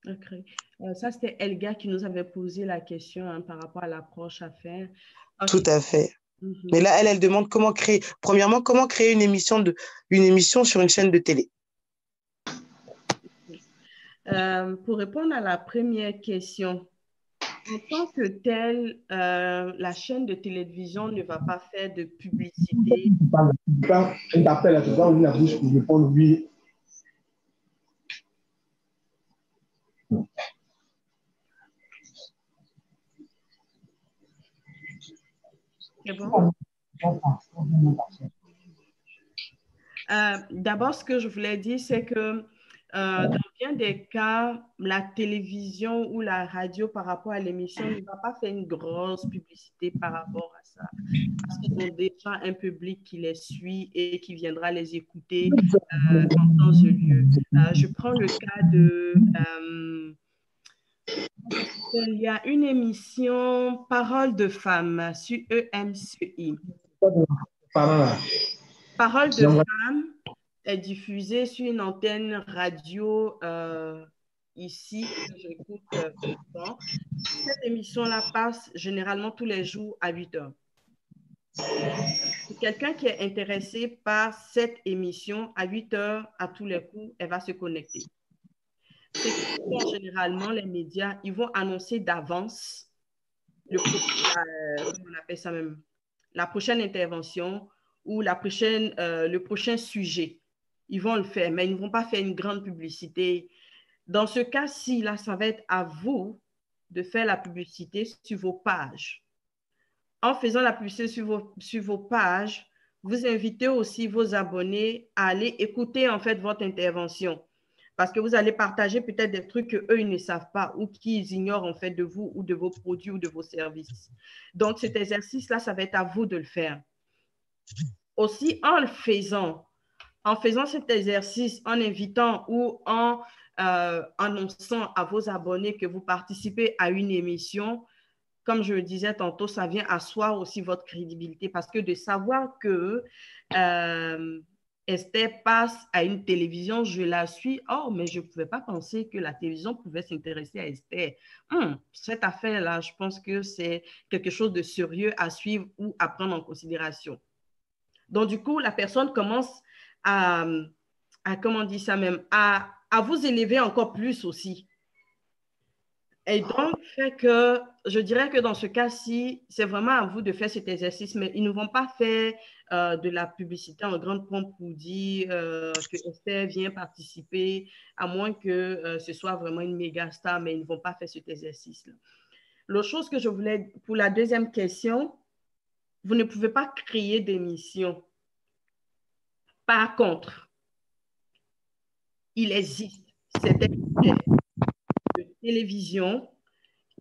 Speaker 2: Ok. Ça, c'était Elga qui nous avait posé la question par rapport à l'approche à faire.
Speaker 1: Tout
Speaker 2: Ok.
Speaker 1: à fait. Mais là, elle demande premièrement, comment créer une émission sur une chaîne de télé.
Speaker 2: Pour répondre à la première question, en tant que telle, la chaîne de télévision ne va pas faire de publicité.
Speaker 3: Un appel à tout dans la bouche pour répondre oui.
Speaker 2: C'est bon? D'abord, ce que je voulais dire, c'est que dans bien des cas, la télévision ou la radio par rapport à l'émission ne va pas faire une grosse publicité par rapport à ça. Parce qu'ils ont déjà un public qui les suit et qui viendra les écouter en temps et lieu. Je prends le cas de... il y a une émission Parole de femmes sur EMCI. Parole de femmes est diffusée sur une antenne radio ici que j'écoute souvent. Cette émission-là passe généralement tous les jours à 8 heures. Quelqu'un qui est intéressé par cette émission à 8 heures, à tous les coups, elle va se connecter. C'est que généralement, les médias, ils vont annoncer d'avance comment on appelle ça même, la prochaine intervention ou le prochain sujet. Ils vont le faire, mais ils ne vont pas faire une grande publicité. Dans ce cas-ci, là, ça va être à vous de faire la publicité sur vos pages. En faisant la publicité sur vos pages, vous invitez aussi vos abonnés à aller écouter en fait votre intervention. Parce que vous allez partager peut-être des trucs qu'eux, ils ne savent pas ou qu'ils ignorent en fait de vous ou de vos produits ou de vos services. Donc, cet exercice-là, ça va être à vous de le faire. Aussi, en faisant cet exercice, en invitant ou en annonçant à vos abonnés que vous participez à une émission, comme je le disais tantôt, ça vient asseoir aussi votre crédibilité parce que de savoir que Esther passe à une télévision, je la suis. Oh, mais je ne pouvais pas penser que la télévision pouvait s'intéresser à Esther. Cette affaire-là, je pense que c'est quelque chose de sérieux à suivre ou à prendre en considération. Donc, du coup, la personne commence comment on dit ça même, à vous élever encore plus aussi. Et donc, fait que je dirais que dans ce cas-ci, c'est vraiment à vous de faire cet exercice, mais ils ne vont pas faire de la publicité en grande pompe pour dire que Esther vient participer, à moins que ce soit vraiment une méga star, mais ils ne vont pas faire cet exercice-là. L'autre chose que je voulais, pour la deuxième question, vous ne pouvez pas créer d'émission. Par contre, il existe certaines chaînes de télévision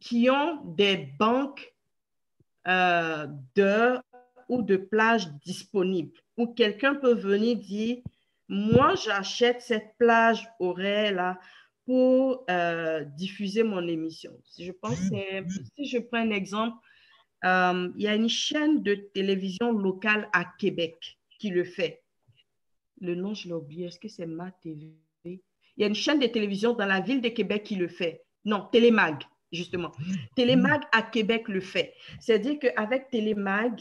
Speaker 2: qui ont des banques d'heures ou de plages disponibles où quelqu'un peut venir dire, moi, j'achète cette plage horaire là pour diffuser mon émission. Si je prends un exemple, il y a une chaîne de télévision locale à Québec qui le fait. Le nom, je l'ai oublié. Est-ce que c'est MaTV? Il y a une chaîne de télévision dans la ville de Québec qui le fait. Non, Télémag, justement. Télémag à Québec le fait. C'est-à-dire qu'avec Télémag,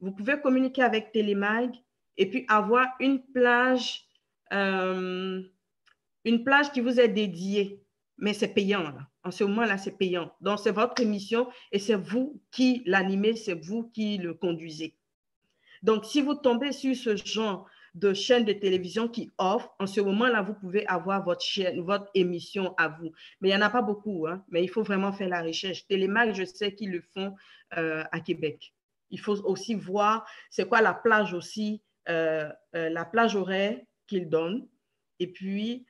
Speaker 2: vous pouvez communiquer avec Télémag et puis avoir une plage qui vous est dédiée. Mais c'est payant, là. En ce moment-là, c'est payant. Donc, c'est votre émission et c'est vous qui l'animez, c'est vous qui le conduisez. Donc, si vous tombez sur ce genre de chaîne de télévision qui offre, en ce moment-là, vous pouvez avoir votre chaîne, votre émission à vous. Mais il n'y en a pas beaucoup, hein, mais il faut vraiment faire la recherche. Télémac, je sais qu'ils le font à Québec. Il faut aussi voir c'est quoi la plage aussi, la plage horaire qu'ils donnent, et puis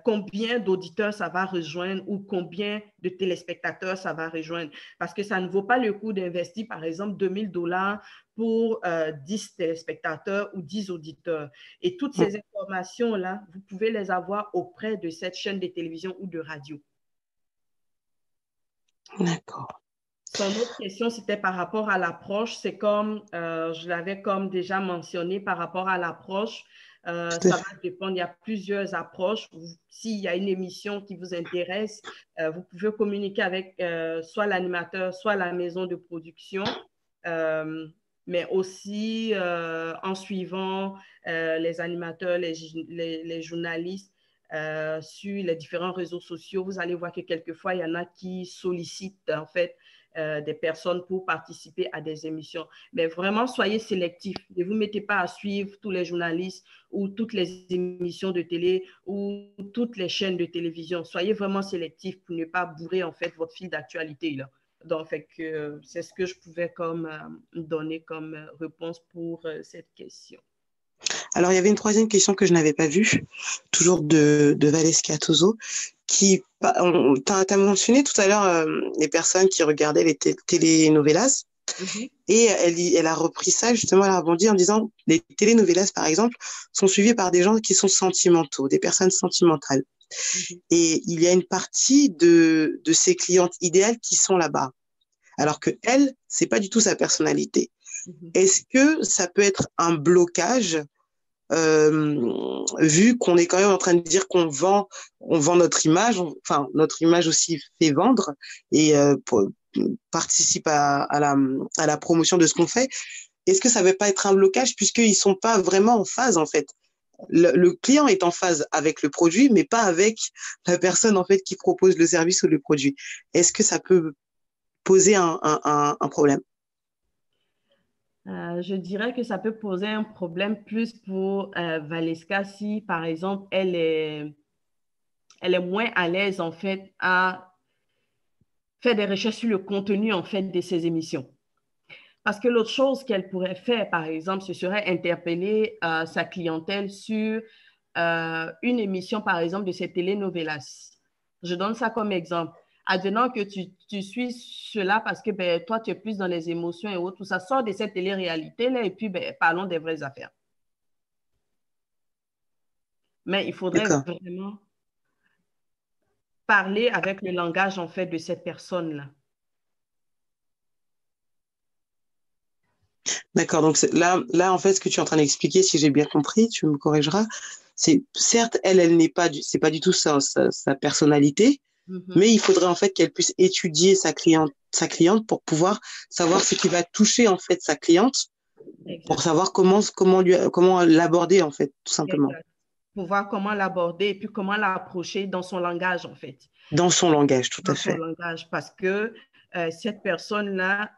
Speaker 2: combien d'auditeurs ça va rejoindre ou combien de téléspectateurs ça va rejoindre. Parce que ça ne vaut pas le coup d'investir, par exemple, 2 000 $ pour 10 téléspectateurs ou 10 auditeurs. Et toutes ces informations-là, vous pouvez les avoir auprès de cette chaîne de télévision ou de radio.
Speaker 1: D'accord.
Speaker 2: Son autre question, c'était par rapport à l'approche. C'est comme, je l'avais comme déjà mentionné, par rapport à l'approche, ça va dépendre. Il y a plusieurs approches. S'il y a une émission qui vous intéresse, vous pouvez communiquer avec soit l'animateur, soit la maison de production, mais aussi en suivant les animateurs, les journalistes sur les différents réseaux sociaux. Vous allez voir que quelquefois, il y en a qui sollicitent en fait des personnes pour participer à des émissions. Mais vraiment, soyez sélectifs. Ne vous mettez pas à suivre tous les journalistes ou toutes les émissions de télé ou toutes les chaînes de télévision. Soyez vraiment sélectifs pour ne pas bourrer en fait votre fil d'actualité là. Donc, c'est ce que je pouvais donner comme réponse pour cette question.
Speaker 1: Alors, il y avait une troisième question que je n'avais pas vue, toujours de Valeska Tozo, qui, tu as mentionné tout à l'heure les personnes qui regardaient les telenovelas, et elle a repris ça, justement, elle a rebondi en disant les telenovelas, par exemple, sont suivies par des gens qui sont sentimentaux, des personnes sentimentales. Et il y a une partie de ces clientes idéales qui sont là-bas. Alors que elle, c'est pas du tout sa personnalité. Est-ce que ça peut être un blocage vu qu'on est quand même en train de dire qu'on vend notre image, enfin notre image aussi fait vendre et participe à la promotion de ce qu'on fait. Est-ce que ça ne va pas être un blocage puisqu'ils sont pas vraiment en phase en fait? Le client est en phase avec le produit, mais pas avec la personne en fait qui propose le service ou le produit. Est-ce que ça peut poser un problème?
Speaker 2: Je dirais que ça peut poser un problème plus pour Valeska si, par exemple, elle est moins à l'aise, en fait, à faire des recherches sur le contenu, en fait, de ses émissions. Parce que l'autre chose qu'elle pourrait faire, par exemple, ce serait interpeller sa clientèle sur une émission, par exemple, de ces telenovelas. Je donne ça comme exemple. Advenant que tu suis cela parce que ben, toi, tu es plus dans les émotions et autres, tout ça sort de cette télé-réalité-là et puis ben, parlons des vraies affaires. Mais il faudrait vraiment parler avec le langage, en fait, de cette personne-là.
Speaker 1: D'accord, donc là, en fait, ce que tu es en train d'expliquer, si j'ai bien compris, tu me corrigeras, c'est certes, elle n'est pas c'est pas du tout sa personnalité, mais il faudrait en fait qu'elle puisse étudier sa cliente pour pouvoir savoir ce qui va toucher en fait sa cliente, pour savoir comment l'aborder en fait, tout simplement.
Speaker 2: Exact. Pour voir comment l'aborder et puis comment l'approcher dans son langage, en fait.
Speaker 1: Dans son langage, tout à fait.
Speaker 2: Dans son langage, parce que cette personne-là,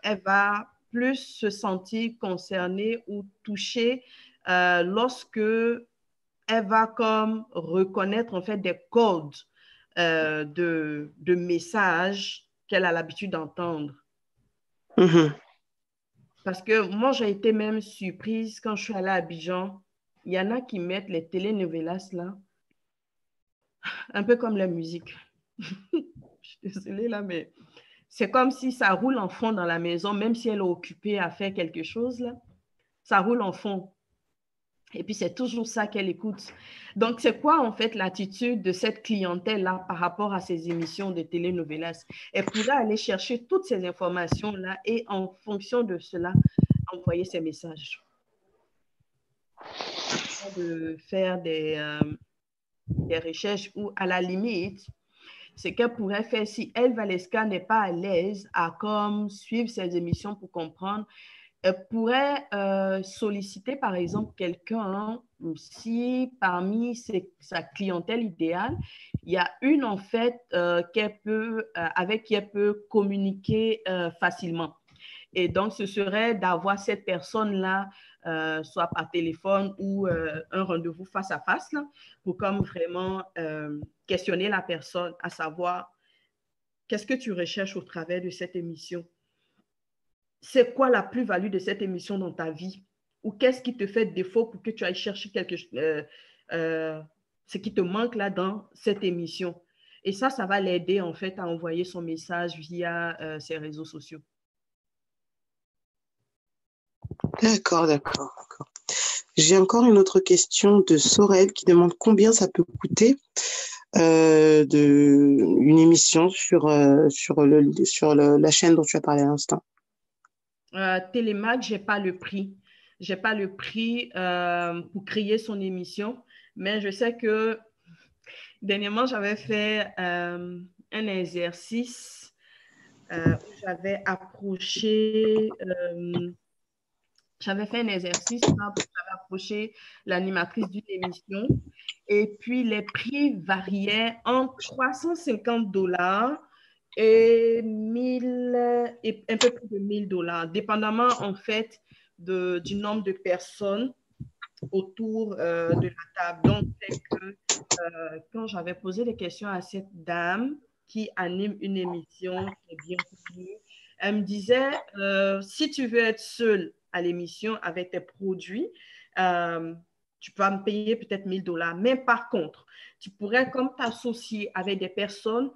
Speaker 2: elle va plus se sentir concernée ou touchée lorsque elle va comme reconnaître en fait des codes de messages qu'elle a l'habitude d'entendre. Parce que moi, j'ai été même surprise quand je suis allée à Abidjan. Il y en a qui mettent les telenovelas là, un peu comme la musique. Je suis désolée là, mais c'est comme si ça roule en fond dans la maison, même si elle est occupée à faire quelque chose là, ça roule en fond. Et puis, c'est toujours ça qu'elle écoute. Donc, c'est quoi, en fait, l'attitude de cette clientèle-là par rapport à ces émissions de telenovelas? Elle pourrait aller chercher toutes ces informations-là et, en fonction de cela, envoyer ses messages. Afin de faire des recherches ou, à la limite, ce qu'elle pourrait faire si elle, Valeska, n'est pas à l'aise à comme suivre ces émissions pour comprendre, elle pourrait solliciter, par exemple, quelqu'un si parmi sa clientèle idéale, il y a une, en fait, avec qui elle peut communiquer facilement. Et donc, ce serait d'avoir cette personne-là, soit par téléphone ou un rendez-vous face à face, là, pour comme vraiment questionner la personne, à savoir qu'est-ce que tu recherches au travers de cette émission? C'est quoi la plus-value de cette émission dans ta vie? Ou qu'est-ce qui te fait défaut pour que tu ailles chercher ce qui te manque là dans cette émission? Et ça va l'aider en fait à envoyer son message via ses réseaux sociaux.
Speaker 1: D'accord, d'accord, d'accord. J'ai encore une autre question de Sorel qui demande combien ça peut coûter une émission sur la chaîne dont tu as parlé à l'instant.
Speaker 2: Télémac, je n'ai pas le prix. Je n'ai pas le prix pour créer son émission, mais je sais que dernièrement, j'avais fait un exercice où j'avais approché... j'avais fait un exercice où j'avais approché l'animatrice d'une émission et puis les prix variaient entre $350 et 1000 et un peu plus de $1000, dépendamment en fait du nombre de personnes autour de la table. Donc, c'est que quand j'avais posé des questions à cette dame qui anime une émission qui est bien connue, elle me disait, si tu veux être seule à l'émission avec tes produits, tu peux me payer peut-être $1000. Mais par contre, tu pourrais comme t'associer avec des personnes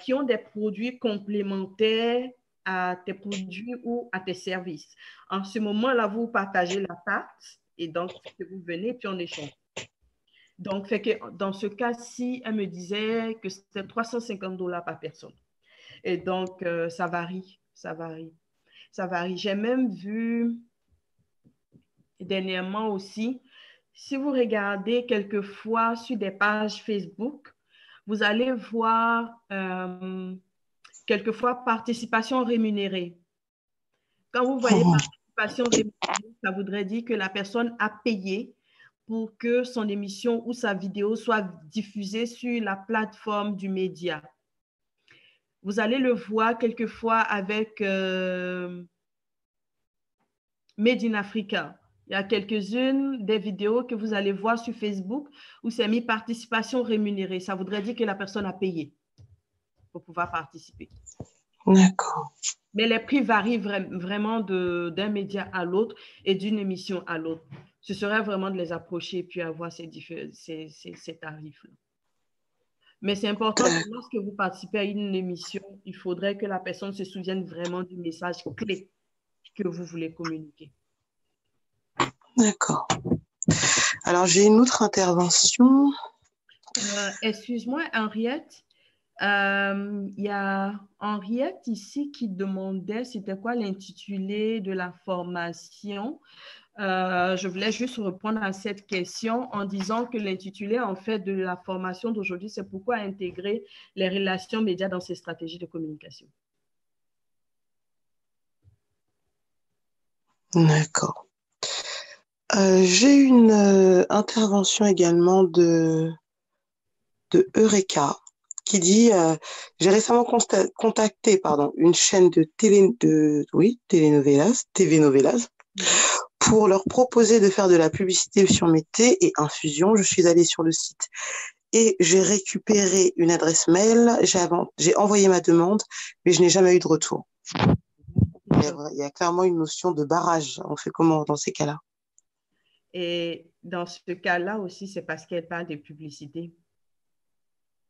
Speaker 2: qui ont des produits complémentaires à tes produits ou à tes services. En ce moment-là, vous partagez la tarte et donc vous venez puis on échange. Donc, fait que dans ce cas-ci, elle me disait que c'était $350 par personne. Et donc, ça varie, ça varie, ça varie. J'ai même vu dernièrement aussi, si vous regardez quelquefois sur des pages Facebook, vous allez voir quelquefois participation rémunérée. Quand vous voyez participation rémunérée, ça voudrait dire que la personne a payé pour que son émission ou sa vidéo soit diffusée sur la plateforme du média. Vous allez le voir quelquefois avec Made in Africa. Il y a quelques-unes des vidéos que vous allez voir sur Facebook où c'est mis participation rémunérée. Ça voudrait dire que la personne a payé pour pouvoir participer.
Speaker 1: D'accord.
Speaker 2: Mais les prix varient vraiment d'un média à l'autre et d'une émission à l'autre. Ce serait vraiment de les approcher et puis avoir ces tarifs-là. Mais c'est important que lorsque vous participez à une émission, il faudrait que la personne se souvienne vraiment du message clé que vous voulez communiquer.
Speaker 1: D'accord. Alors, j'ai une autre intervention.
Speaker 2: Excuse-moi, Henriette. Il y a Henriette ici qui demandait c'était quoi l'intitulé de la formation. Je voulais juste répondre à cette question en disant que l'intitulé en fait de la formation d'aujourd'hui, c'est pourquoi intégrer les relations médias dans ses stratégies de communication.
Speaker 1: D'accord. J'ai une intervention également de Eureka qui dit j'ai récemment contacté une chaîne de TV Novelas pour leur proposer de faire de la publicité sur mes thés et infusions. Je suis allée sur le site et j'ai récupéré une adresse mail. J'ai envoyé ma demande, mais je n'ai jamais eu de retour. Il y a clairement une notion de barrage. On fait comment dans ces cas-là?
Speaker 2: Et dans ce cas-là aussi, c'est parce qu'elle parle de publicité.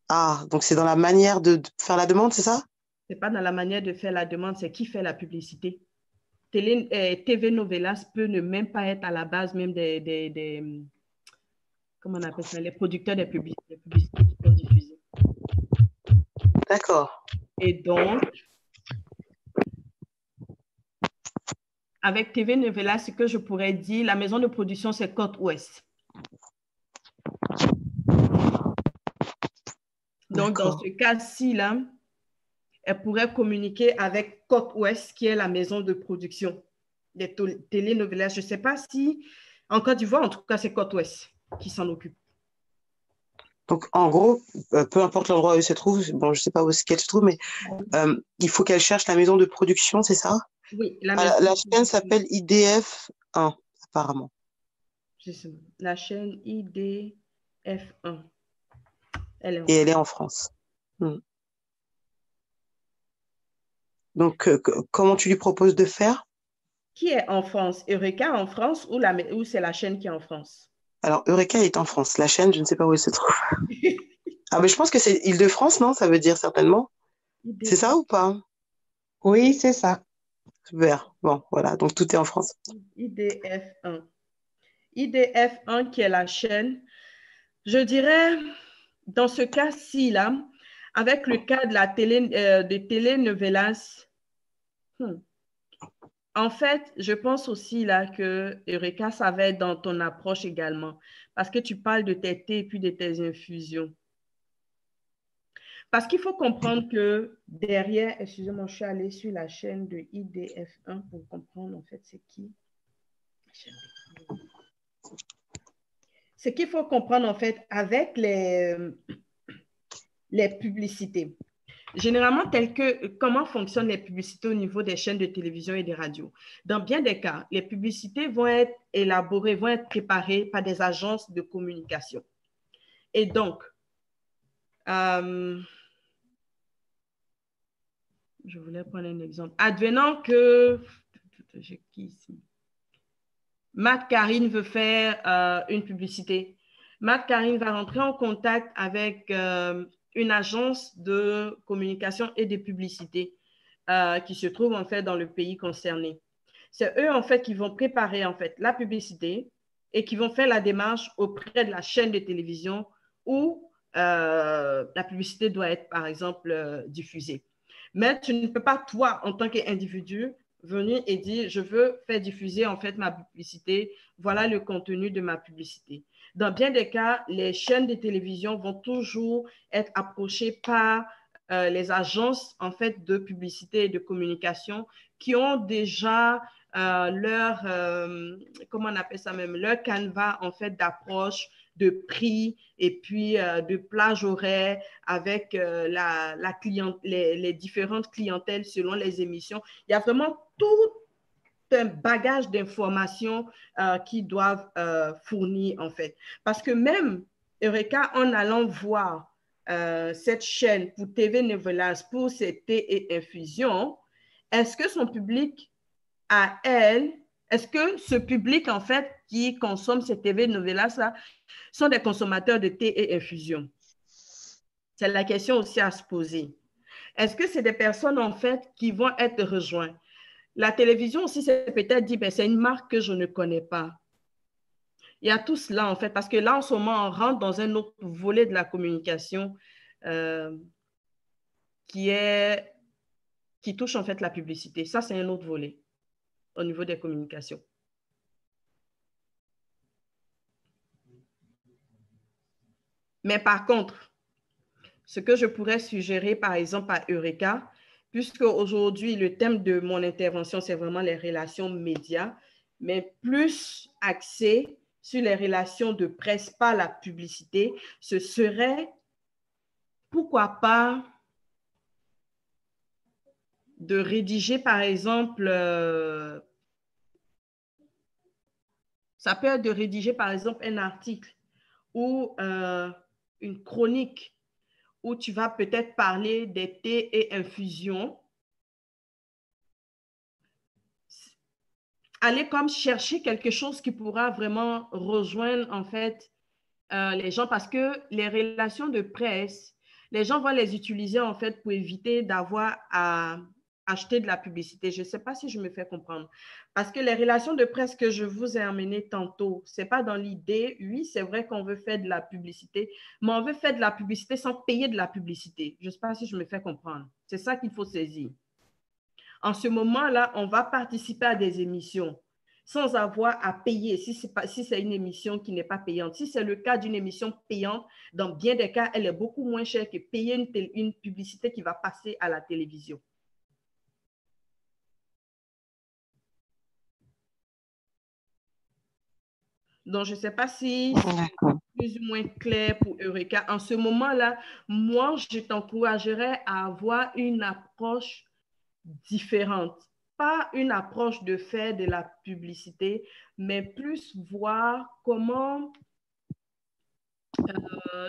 Speaker 1: Ah, donc c'est dans la manière de faire la demande, c'est ça?
Speaker 2: Ce n'est pas dans la manière de faire la demande, c'est qui fait la publicité. TV Novelas peut ne même pas être à la base même des comment on appelle ça, les producteurs des publicités qui sont diffusées.
Speaker 1: D'accord.
Speaker 2: Et donc, avec TV Novelas, ce que je pourrais dire, la maison de production, c'est Côte Ouest. Donc, dans ce cas-ci, là, elle pourrait communiquer avec Côte Ouest, qui est la maison de production des télénovelas. Je ne sais pas si, en Côte d'Ivoire, en tout cas, c'est Côte Ouest qui s'en occupe.
Speaker 1: Donc, en gros, peu importe l'endroit où elle se trouve, bon, je ne sais pas où qu'elle se trouve, mais il faut qu'elle cherche la maison de production, c'est ça?
Speaker 2: Oui, la
Speaker 1: Ah, la
Speaker 2: maîtrise.
Speaker 1: chaîne s'appelle IDF1, apparemment.
Speaker 2: Justement, la chaîne IDF1. Elle est en
Speaker 1: Et elle est
Speaker 2: France.
Speaker 1: en France. Hmm. Donc, comment tu lui proposes de faire?
Speaker 2: Qui est en France? Eureka en France ou c'est la chaîne qui est en France?
Speaker 1: Alors, Eureka est en France. La chaîne, je ne sais pas où elle se trouve. Ah, mais je pense que c'est Île-de-France, non? Ça veut dire certainement. C'est ça
Speaker 2: IDF,
Speaker 1: ou pas?
Speaker 4: Oui, c'est ça.
Speaker 1: Super. Bon, voilà. Donc, tout est en France.
Speaker 2: IDF1. IDF1 qui est la chaîne. Je dirais, dans ce cas-ci, là, avec le cas de la de telenovelas, en fait, je pense aussi là que Eureka, ça va être dans ton approche également, parce que tu parles de tes thés et puis de tes infusions. Parce qu'il faut comprendre que derrière, excusez-moi, je suis allée sur la chaîne de IDF1 pour comprendre en fait c'est qui. Ce qu'il faut comprendre en fait avec les publicités. Généralement, comment fonctionnent les publicités au niveau des chaînes de télévision et des radios. Dans bien des cas, les publicités vont être élaborées, vont être préparées par des agences de communication. Et donc, je voulais prendre un exemple. Advenant que, j'ai qui ici? Matt Karine veut faire une publicité. Matt Karine va rentrer en contact avec une agence de communication et de publicité qui se trouve en fait dans le pays concerné. C'est eux en fait qui vont préparer en fait la publicité et qui vont faire la démarche auprès de la chaîne de télévision où la publicité doit être par exemple diffusée. Mais tu ne peux pas toi en tant qu'individu venir et dire je veux faire diffuser en fait ma publicité, voilà le contenu de ma publicité. Dans bien des cas, les chaînes de télévision vont toujours être approchées par les agences en fait de publicité et de communication qui ont déjà comment on appelle ça même, leur canevas en fait d'approche, de prix et puis de plage horaire avec les différentes clientèles selon les émissions. Il y a vraiment tout un bagage d'informations qu'ils doivent fournir en fait. Parce que même Eureka, en allant voir cette chaîne pour TV Novelas, pour ses thés et infusions, est-ce que son public à elle, est-ce que ce public en fait qui consomme ces TV Novelas là sont des consommateurs de thé et infusions? C'est la question aussi à se poser. Est-ce que c'est des personnes en fait qui vont être rejointes? La télévision aussi, c'est peut-être dit, ben, c'est une marque que je ne connais pas. Il y a tout cela, en fait, parce que là, en ce moment, on rentre dans un autre volet de la communication qui touche, en fait, la publicité. Ça, c'est un autre volet au niveau des communications. Mais par contre, ce que je pourrais suggérer, par exemple, à Eureka, puisque aujourd'hui, le thème de mon intervention, c'est vraiment les relations médias, mais plus axé sur les relations de presse, pas la publicité, ce serait, pourquoi pas, de rédiger, par exemple, ça peut être de rédiger, par exemple, un article ou une chronique où tu vas peut-être parler des thés et infusions. Aller comme chercher quelque chose qui pourra vraiment rejoindre en fait les gens parce que les relations de presse, les gens vont les utiliser en fait pour éviter d'avoir à acheter de la publicité. Je ne sais pas si je me fais comprendre. Parce que les relations de presse que je vous ai amenées tantôt, ce n'est pas dans l'idée, oui, c'est vrai qu'on veut faire de la publicité, mais on veut faire de la publicité sans payer de la publicité. Je ne sais pas si je me fais comprendre. C'est ça qu'il faut saisir. En ce moment-là, on va participer à des émissions sans avoir à payer si c'est une émission qui n'est pas payante. Si c'est le cas d'une émission payante, dans bien des cas, elle est beaucoup moins chère que payer une publicité qui va passer à la télévision. Donc, je ne sais pas si c'est plus ou moins clair pour Eureka. En ce moment-là, moi, je t'encouragerais à avoir une approche différente. pas une approche de faire de la publicité, mais plus voir comment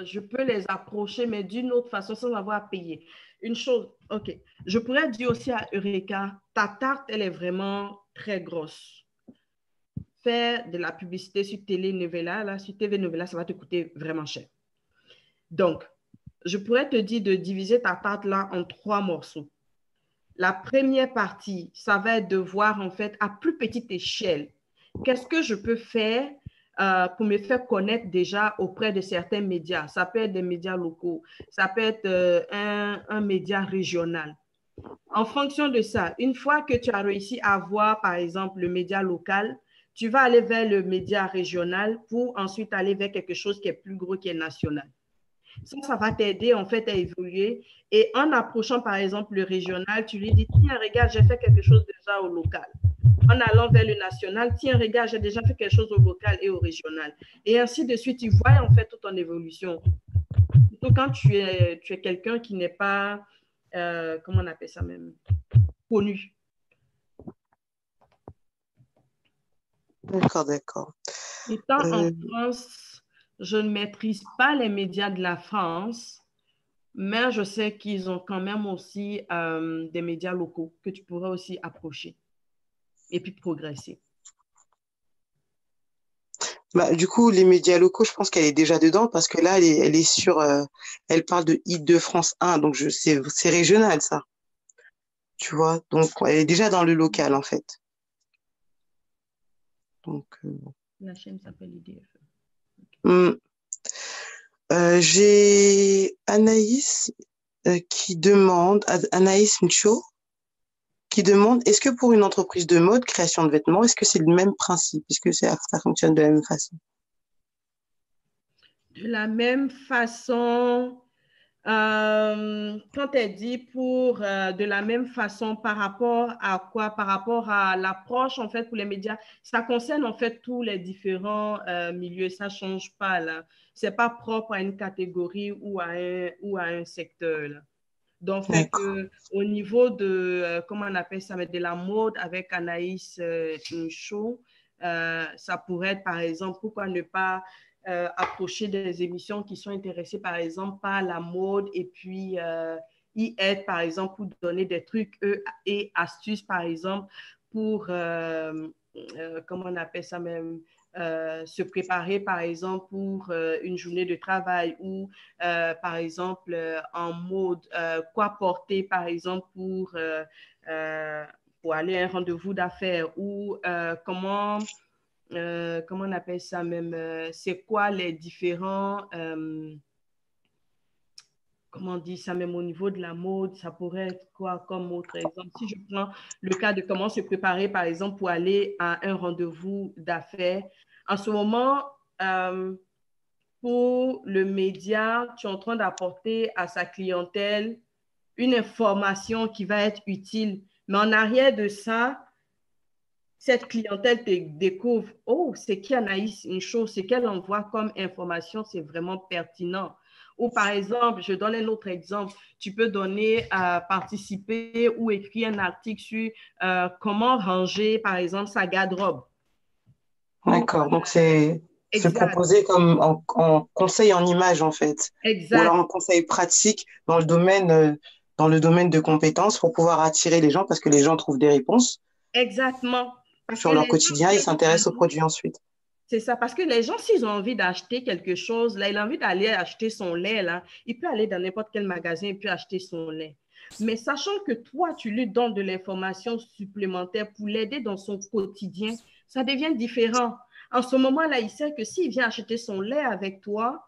Speaker 2: je peux les approcher, mais d'une autre façon, sans avoir à payer. Une chose, OK. Je pourrais dire aussi à Eureka, ta tarte, elle est vraiment très grosse. Faire de la publicité sur Télé-Novela, là, sur TV-Novela, ça va te coûter vraiment cher. Donc, je pourrais te dire de diviser ta tarte là en 3 morceaux. La première partie, ça va être de voir en fait à plus petite échelle, qu'est-ce que je peux faire pour me faire connaître déjà auprès de certains médias. Ça peut être des médias locaux, ça peut être un média régional. En fonction de ça, une fois que tu as réussi à voir, par exemple, le média local, tu vas aller vers le média régional pour ensuite aller vers quelque chose qui est plus gros, qui est national. Ça va t'aider en fait à évoluer. Et en approchant par exemple le régional, tu lui dis, tiens, regarde, j'ai fait quelque chose déjà au local. En allant vers le national, tiens, regarde, j'ai déjà fait quelque chose au local et au régional. Et ainsi de suite, tu vois en fait toute ton évolution. Surtout quand tu es quelqu'un qui n'est pas, comment on appelle ça même, connu.
Speaker 1: D'accord, d'accord.
Speaker 2: Étant en France, je ne maîtrise pas les médias de la France, mais je sais qu'ils ont quand même aussi des médias locaux que tu pourrais aussi approcher et puis progresser.
Speaker 1: Bah, du coup, les médias locaux, je pense qu'elle est déjà dedans parce que là, elle est sur, elle parle de Île-de-France 1, donc c'est régional, ça. Tu vois, donc elle est déjà dans le local, en fait. Donc,
Speaker 2: La chaîne s'appelle IDF.
Speaker 1: J'ai Anaïs qui demande, Anaïs Ncho, qui demande, est-ce que pour une entreprise de mode, création de vêtements, est-ce que c'est le même principe? Est-ce que ça fonctionne de la même façon?
Speaker 2: De la même façon, quand elle dit pour de la même façon par rapport à quoi? Par rapport à l'approche en fait pour les médias, ça concerne en fait tous les différents milieux, ça ne change pas là. Ce n'est pas propre à une catégorie ou à un secteur là. Donc, fait que, au niveau de, comment on appelle ça, de la mode avec Anaïs Ncho, ça pourrait être, par exemple, pourquoi ne pas approcher des émissions qui sont intéressées, par exemple, par la mode et puis y être, par exemple, pour donner des trucs et astuces, par exemple, pour, comment on appelle ça même, se préparer, par exemple, pour une journée de travail ou, par exemple, en mode, quoi porter, par exemple, pour aller à un rendez-vous d'affaires ou comment on appelle ça même, c'est quoi les différents, comment on dit ça même au niveau de la mode, ça pourrait être quoi comme autre exemple? Si je prends le cas de comment se préparer, par exemple, pour aller à un rendez-vous d'affaires, en ce moment, pour le média, tu es en train d'apporter à sa clientèle une information qui va être utile. Mais en arrière de ça, cette clientèle te découvre, oh, c'est qui Anaïs, une chose, c'est qu'elle envoie comme information, c'est vraiment pertinent. Ou par exemple, je donne un autre exemple, tu peux donner à participer ou écrire un article sur comment ranger, par exemple, sa garde-robe.
Speaker 1: D'accord, donc c'est se
Speaker 2: Exact,
Speaker 1: proposer comme en conseil en image, en fait, ou alors
Speaker 2: exact,
Speaker 1: en conseil pratique dans le domaine de compétences pour pouvoir attirer les gens parce que les gens trouvent des réponses
Speaker 2: exactement. Parce que
Speaker 1: sur leur
Speaker 2: les
Speaker 1: quotidien, ils s'intéressent aux
Speaker 2: gens,
Speaker 1: produits ensuite.
Speaker 2: c'est ça, parce que les gens, s'ils ont envie d'acheter quelque chose, là, il a envie d'aller acheter son lait, là, il peut aller dans n'importe quel magasin et puis acheter son lait. Mais sachant que toi, tu lui donnes de l'information supplémentaire pour l'aider dans son quotidien, ça devient différent. En ce moment-là, il sait que s'il vient acheter son lait avec toi,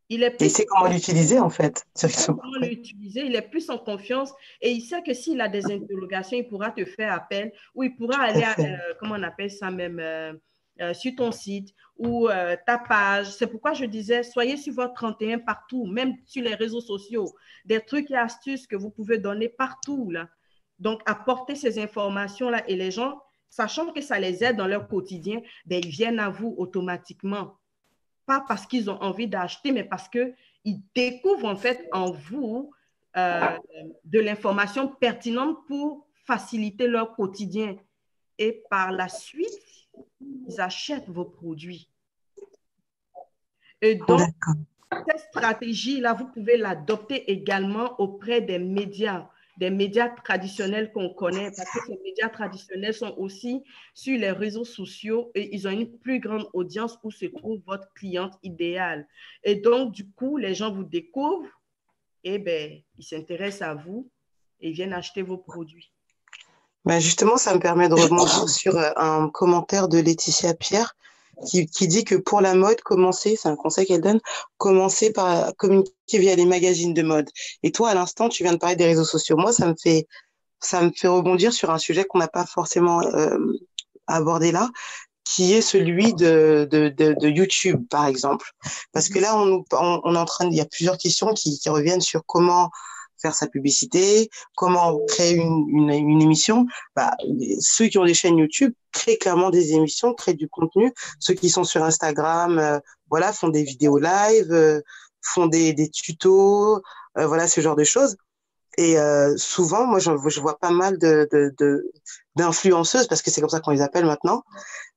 Speaker 2: il est
Speaker 1: Et il
Speaker 2: plus
Speaker 1: sait comment l'utiliser, en fait.
Speaker 2: comment l'utiliser, il est plus en confiance et il sait que s'il a des interrogations, il pourra te faire appel ou il pourra
Speaker 1: Tout à
Speaker 2: aller,
Speaker 1: fait.
Speaker 2: comment on appelle ça même, sur ton site ou ta page. C'est pourquoi je disais, soyez sur votre 31 partout, même sur les réseaux sociaux, des trucs et astuces que vous pouvez donner partout, là. Donc, apportez ces informations-là et les gens, sachant que ça les aide dans leur quotidien, ben, ils viennent à vous automatiquement. Pas parce qu'ils ont envie d'acheter, mais parce qu'ils découvrent en fait en vous de l'information pertinente pour faciliter leur quotidien. Et par la suite, ils achètent vos produits. Et donc, cette stratégie-là, vous pouvez l'adopter également auprès des médias traditionnels qu'on connaît, parce que ces médias traditionnels sont aussi sur les réseaux sociaux et ils ont une plus grande audience où se trouve votre cliente idéale. Et donc, du coup, les gens vous découvrent et ben, ils s'intéressent à vous et viennent acheter vos produits.
Speaker 1: Ben justement, ça me permet de rebondir sur un commentaire de Laetitia Pierre qui dit que pour la mode, c'est un conseil qu'elle donne, commencer par communiquer via les magazines de mode. Et toi, à l'instant, tu viens de parler des réseaux sociaux. Moi, ça me fait rebondir sur un sujet qu'on n'a pas forcément abordé là, qui est celui de YouTube, par exemple. Parce que là, on est en train, il y a plusieurs questions qui reviennent sur comment faire sa publicité, comment créer une émission. Bah, ceux qui ont des chaînes YouTube créent clairement des émissions, créent du contenu. Ceux qui sont sur Instagram, voilà, font des vidéos live, font des tutos, voilà, ce genre de choses. Et souvent, moi, je vois pas mal d'influenceuses, parce que c'est comme ça qu'on les appelle maintenant,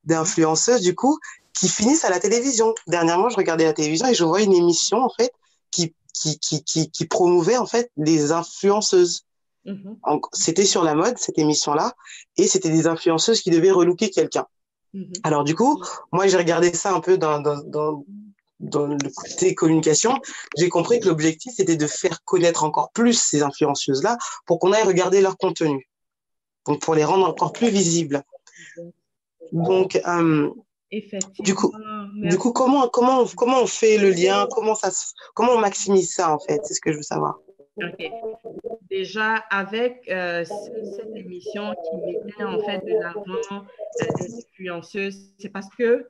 Speaker 1: d'influenceuses, du coup, qui finissent à la télévision. Dernièrement, je regardais la télévision et je vois une émission, en fait, qui promouvait, en fait, les influenceuses. C'était sur la mode, cette émission-là, et c'était des influenceuses qui devaient relooker quelqu'un. Alors, du coup, moi, j'ai regardé ça un peu dans le côté communication. J'ai compris que l'objectif, c'était de faire connaître encore plus ces influenceuses-là pour qu'on aille regarder leur contenu. Donc, pour les rendre encore plus visibles. Donc, du coup, comment on fait le lien, comment on maximise ça, en fait? C'est ce que je veux savoir.
Speaker 2: OK. Déjà, avec cette émission qui mettait en fait de l'avant des influenceuses, c'est parce que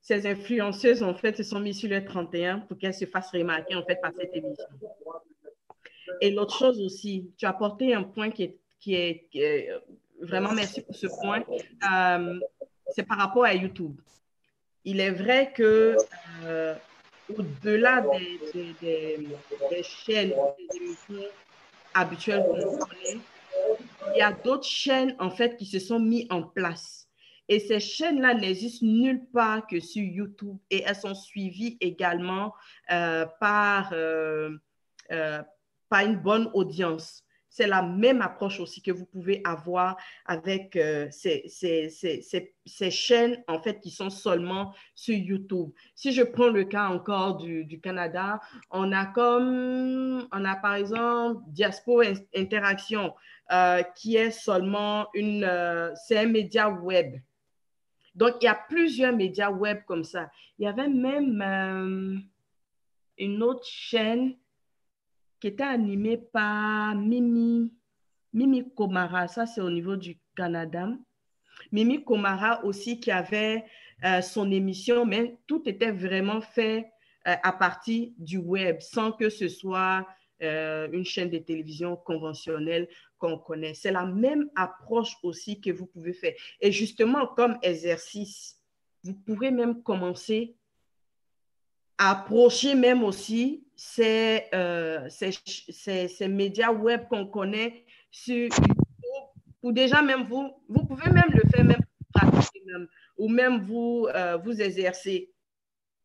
Speaker 2: ces influenceuses, en fait, se sont mises sur le 31 pour qu'elles se fassent remarquer, en fait, par cette émission. Et l'autre chose aussi, tu as apporté un point qui est vraiment, merci pour ce point, c'est par rapport à YouTube. Il est vrai que au-delà des chaînes, des émissions habituelles qu'on connaît, il y a d'autres chaînes, en fait, qui se sont mises en place. Et ces chaînes-là n'existent nulle part que sur YouTube et elles sont suivies également par une bonne audience. C'est la même approche aussi que vous pouvez avoir avec ces chaînes, en fait, qui sont seulement sur YouTube. Si je prends le cas encore du Canada, on a par exemple Diaspora Interaction, qui est seulement c'est un média web. Donc, il y a plusieurs médias web comme ça. Il y avait même une autre chaîne qui était animée par Mimi Komara. Ça, c'est au niveau du Canada. Mimi Komara aussi qui avait son émission, mais tout était vraiment fait à partir du web, sans que ce soit une chaîne de télévision conventionnelle qu'on connaît. C'est la même approche aussi que vous pouvez faire. Et justement, comme exercice, vous pourrez même commencer à approcher même aussi ces médias web qu'on connaît sur YouTube, ou déjà même vous pouvez même le faire même pratiquer même, ou même vous exercer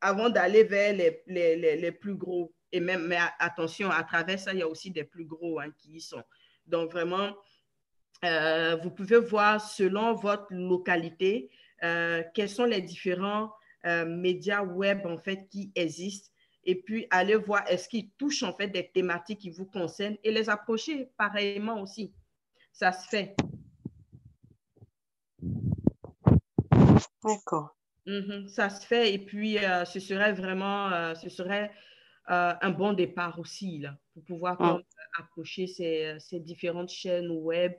Speaker 2: avant d'aller vers les plus gros. Et même, mais attention, à travers ça, il y a aussi des plus gros qui y sont. Donc, vraiment, vous pouvez voir selon votre localité quels sont les différents médias web, en fait, qui existent. Et puis, aller voir est-ce qu'ils touchent, en fait, des thématiques qui vous concernent et les approcher pareillement aussi. Ça se fait.
Speaker 1: D'accord.
Speaker 2: Ça se fait et puis ce serait vraiment un bon départ aussi là, pour pouvoir approcher ces différentes chaînes web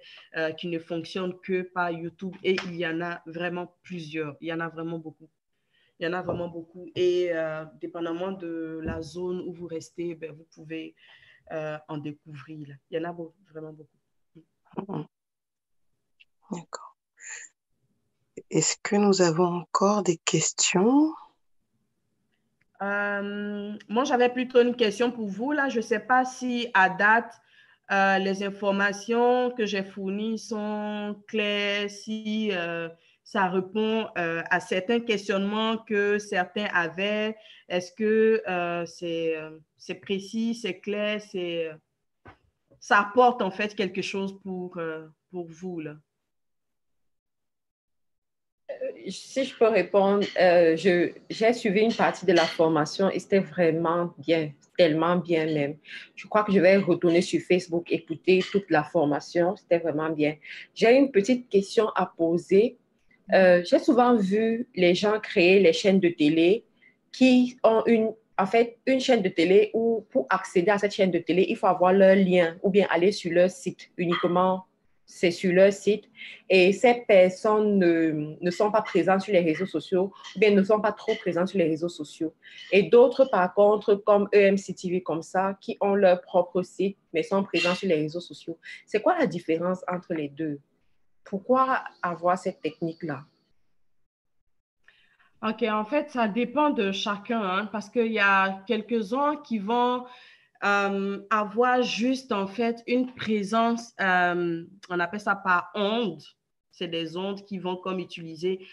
Speaker 2: qui ne fonctionnent que par YouTube et il y en a vraiment plusieurs, il y en a vraiment beaucoup. Il y en a vraiment beaucoup et dépendamment de la zone où vous restez, ben, vous pouvez en découvrir. Là. Il y en a vraiment beaucoup.
Speaker 1: D'accord. Est-ce que nous avons encore des questions?
Speaker 2: Moi, j'avais plutôt une question pour vous. Là, je ne sais pas si à date, les informations que j'ai fournies sont claires, si ça répond à certains questionnements que certains avaient. Est-ce que c'est précis, c'est clair, ça apporte en fait quelque chose pour vous, là?
Speaker 5: Si je peux répondre, j'ai suivi une partie de la formation et c'était vraiment bien, tellement bien même. Je crois que je vais retourner sur Facebook, écouter toute la formation, c'était vraiment bien. J'ai une petite question à poser. J'ai souvent vu les gens créer les chaînes de télé qui ont en fait, une chaîne de télé où pour accéder à cette chaîne de télé, il faut avoir leur lien ou bien aller sur leur site uniquement. C'est sur leur site et ces personnes ne sont pas présentes sur les réseaux sociaux ou bien ne sont pas trop présentes sur les réseaux sociaux. Et d'autres, par contre, comme EMC TV, comme ça, qui ont leur propre site mais sont présents sur les réseaux sociaux. C'est quoi la différence entre les deux? Pourquoi avoir cette technique-là?
Speaker 2: OK, en fait, ça dépend de chacun, hein, parce qu'il y a quelques-uns qui vont avoir juste, en fait, une présence, on appelle ça par onde. C'est des ondes qui vont comme utiliser,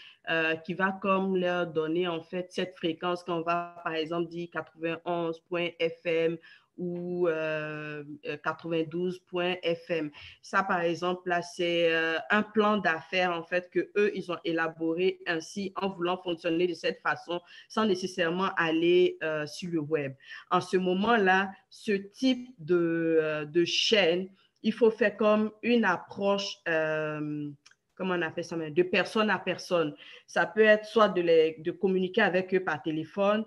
Speaker 2: qui va comme leur donner, en fait, cette fréquence qu'on va, par exemple, dire 91.FM ou 92.FM. Ça, par exemple, là, c'est un plan d'affaires, en fait, que eux, ils ont élaboré ainsi en voulant fonctionner de cette façon sans nécessairement aller sur le web. En ce moment-là, ce type de chaîne, il faut faire comme une approche, comment on appelle ça, de personne à personne. Ça peut être soit de communiquer avec eux par téléphone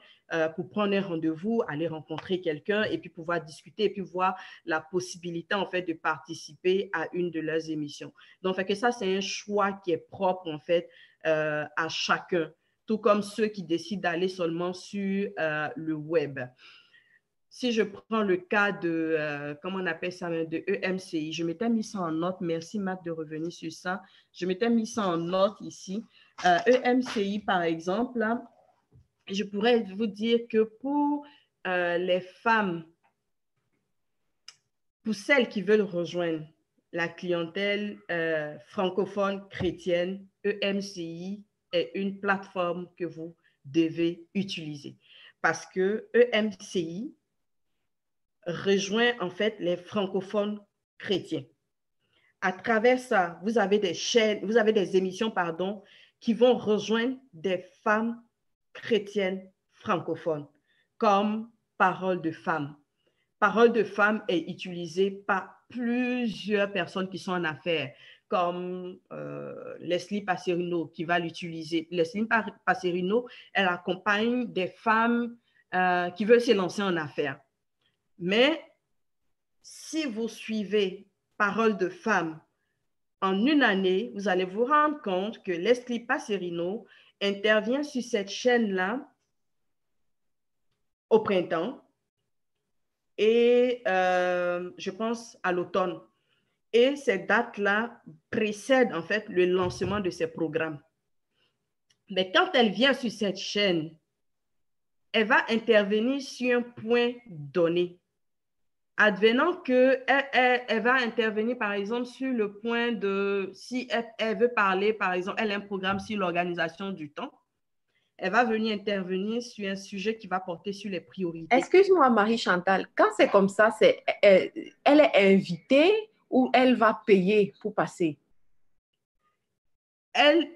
Speaker 2: pour prendre un rendez-vous, aller rencontrer quelqu'un et puis pouvoir discuter et puis voir la possibilité en fait de participer à une de leurs émissions. Donc, fait que ça, c'est un choix qui est propre en fait à chacun, tout comme ceux qui décident d'aller seulement sur le web. Si je prends le cas de, comment on appelle ça, de EMCI, je m'étais mis ça en note. Merci, Matt, de revenir sur ça. Je m'étais mis ça en note ici. EMCI, par exemple, là, je pourrais vous dire que pour les femmes, pour celles qui veulent rejoindre la clientèle francophone chrétienne, EMCI est une plateforme que vous devez utiliser parce que EMCI rejoint en fait les francophones chrétiens. À travers ça, vous avez des chaînes, vous avez des émissions, pardon, qui vont rejoindre des femmes chrétiennes francophones, comme Parole de femme. Parole de femme est utilisée par plusieurs personnes qui sont en affaires, comme Leslie Passerino qui va l'utiliser. Leslie Passerino, elle accompagne des femmes qui veulent se lancer en affaires. Mais si vous suivez Parole de femme en une année, vous allez vous rendre compte que Leslie Passerino intervient sur cette chaîne-là au printemps et je pense à l'automne. Et ces dates-là précèdent en fait le lancement de ces programmes. Mais quand elle vient sur cette chaîne, elle va intervenir sur un point donné. Advenant qu'elle elle va intervenir, par exemple, sur le point de, si elle veut parler, par exemple, elle a un programme sur l'organisation du temps, elle va venir intervenir sur un sujet qui va porter sur les priorités.
Speaker 5: Excuse-moi, Marie-Chantal, quand c'est comme ça, elle est invitée ou elle va payer pour passer?
Speaker 2: Elle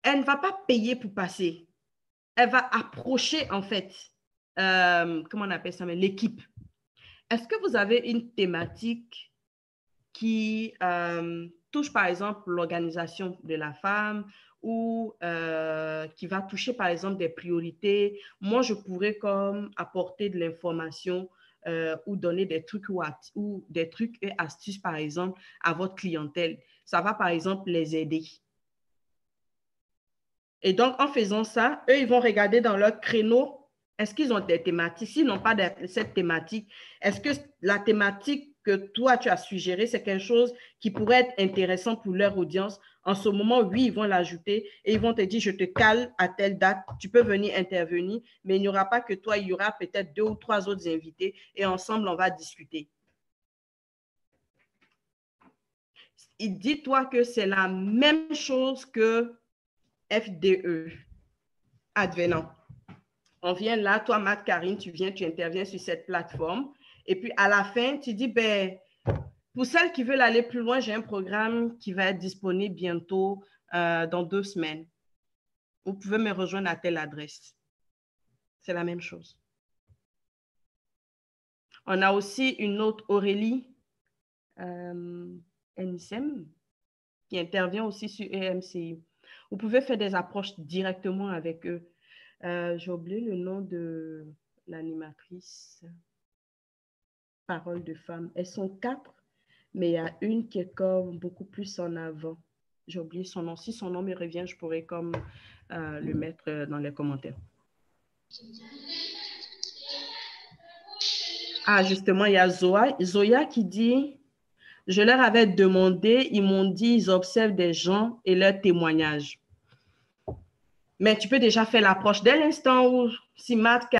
Speaker 2: ne va pas payer pour passer. Elle va approcher, en fait, comment on appelle ça, l'équipe. Est-ce que vous avez une thématique qui touche, par exemple, l'organisation de la femme ou qui va toucher, par exemple, des priorités? Moi, je pourrais comme apporter de l'information ou donner des trucs ou des trucs et astuces, par exemple, à votre clientèle. Ça va, par exemple, les aider. Et donc, en faisant ça, eux, ils vont regarder dans leur créneau. Est-ce qu'ils ont des thématiques? S'ils n'ont pas cette thématique, est-ce que la thématique que toi, tu as suggérée, c'est quelque chose qui pourrait être intéressant pour leur audience? En ce moment, oui, ils vont l'ajouter et ils vont te dire, je te cale à telle date, tu peux venir intervenir, mais il n'y aura pas que toi, il y aura peut-être 2 ou 3 autres invités et ensemble, on va discuter. dis-toi que c'est la même chose que FDE, advenant. On vient là, toi, Matt, Karine, tu viens, tu interviens sur cette plateforme. Et puis, à la fin, tu dis, ben, pour celles qui veulent aller plus loin, j'ai un programme qui va être disponible bientôt, dans 2 semaines. Vous pouvez me rejoindre à telle adresse. C'est la même chose. On a aussi une autre Aurélie NSM qui intervient aussi sur EMCI. Vous pouvez faire des approches directement avec eux. J'ai oublié le nom de l'animatrice. Parole de femme. Elles sont 4, mais il y a une qui est comme beaucoup plus en avant. J'ai oublié son nom. Si son nom me revient, je pourrais comme le mettre dans les commentaires. Ah, justement, il y a Zoya qui dit, je leur avais demandé, ils m'ont dit, ils observent des gens et leurs témoignages. Mais tu peux déjà faire l'approche dès l'instant où, si Matt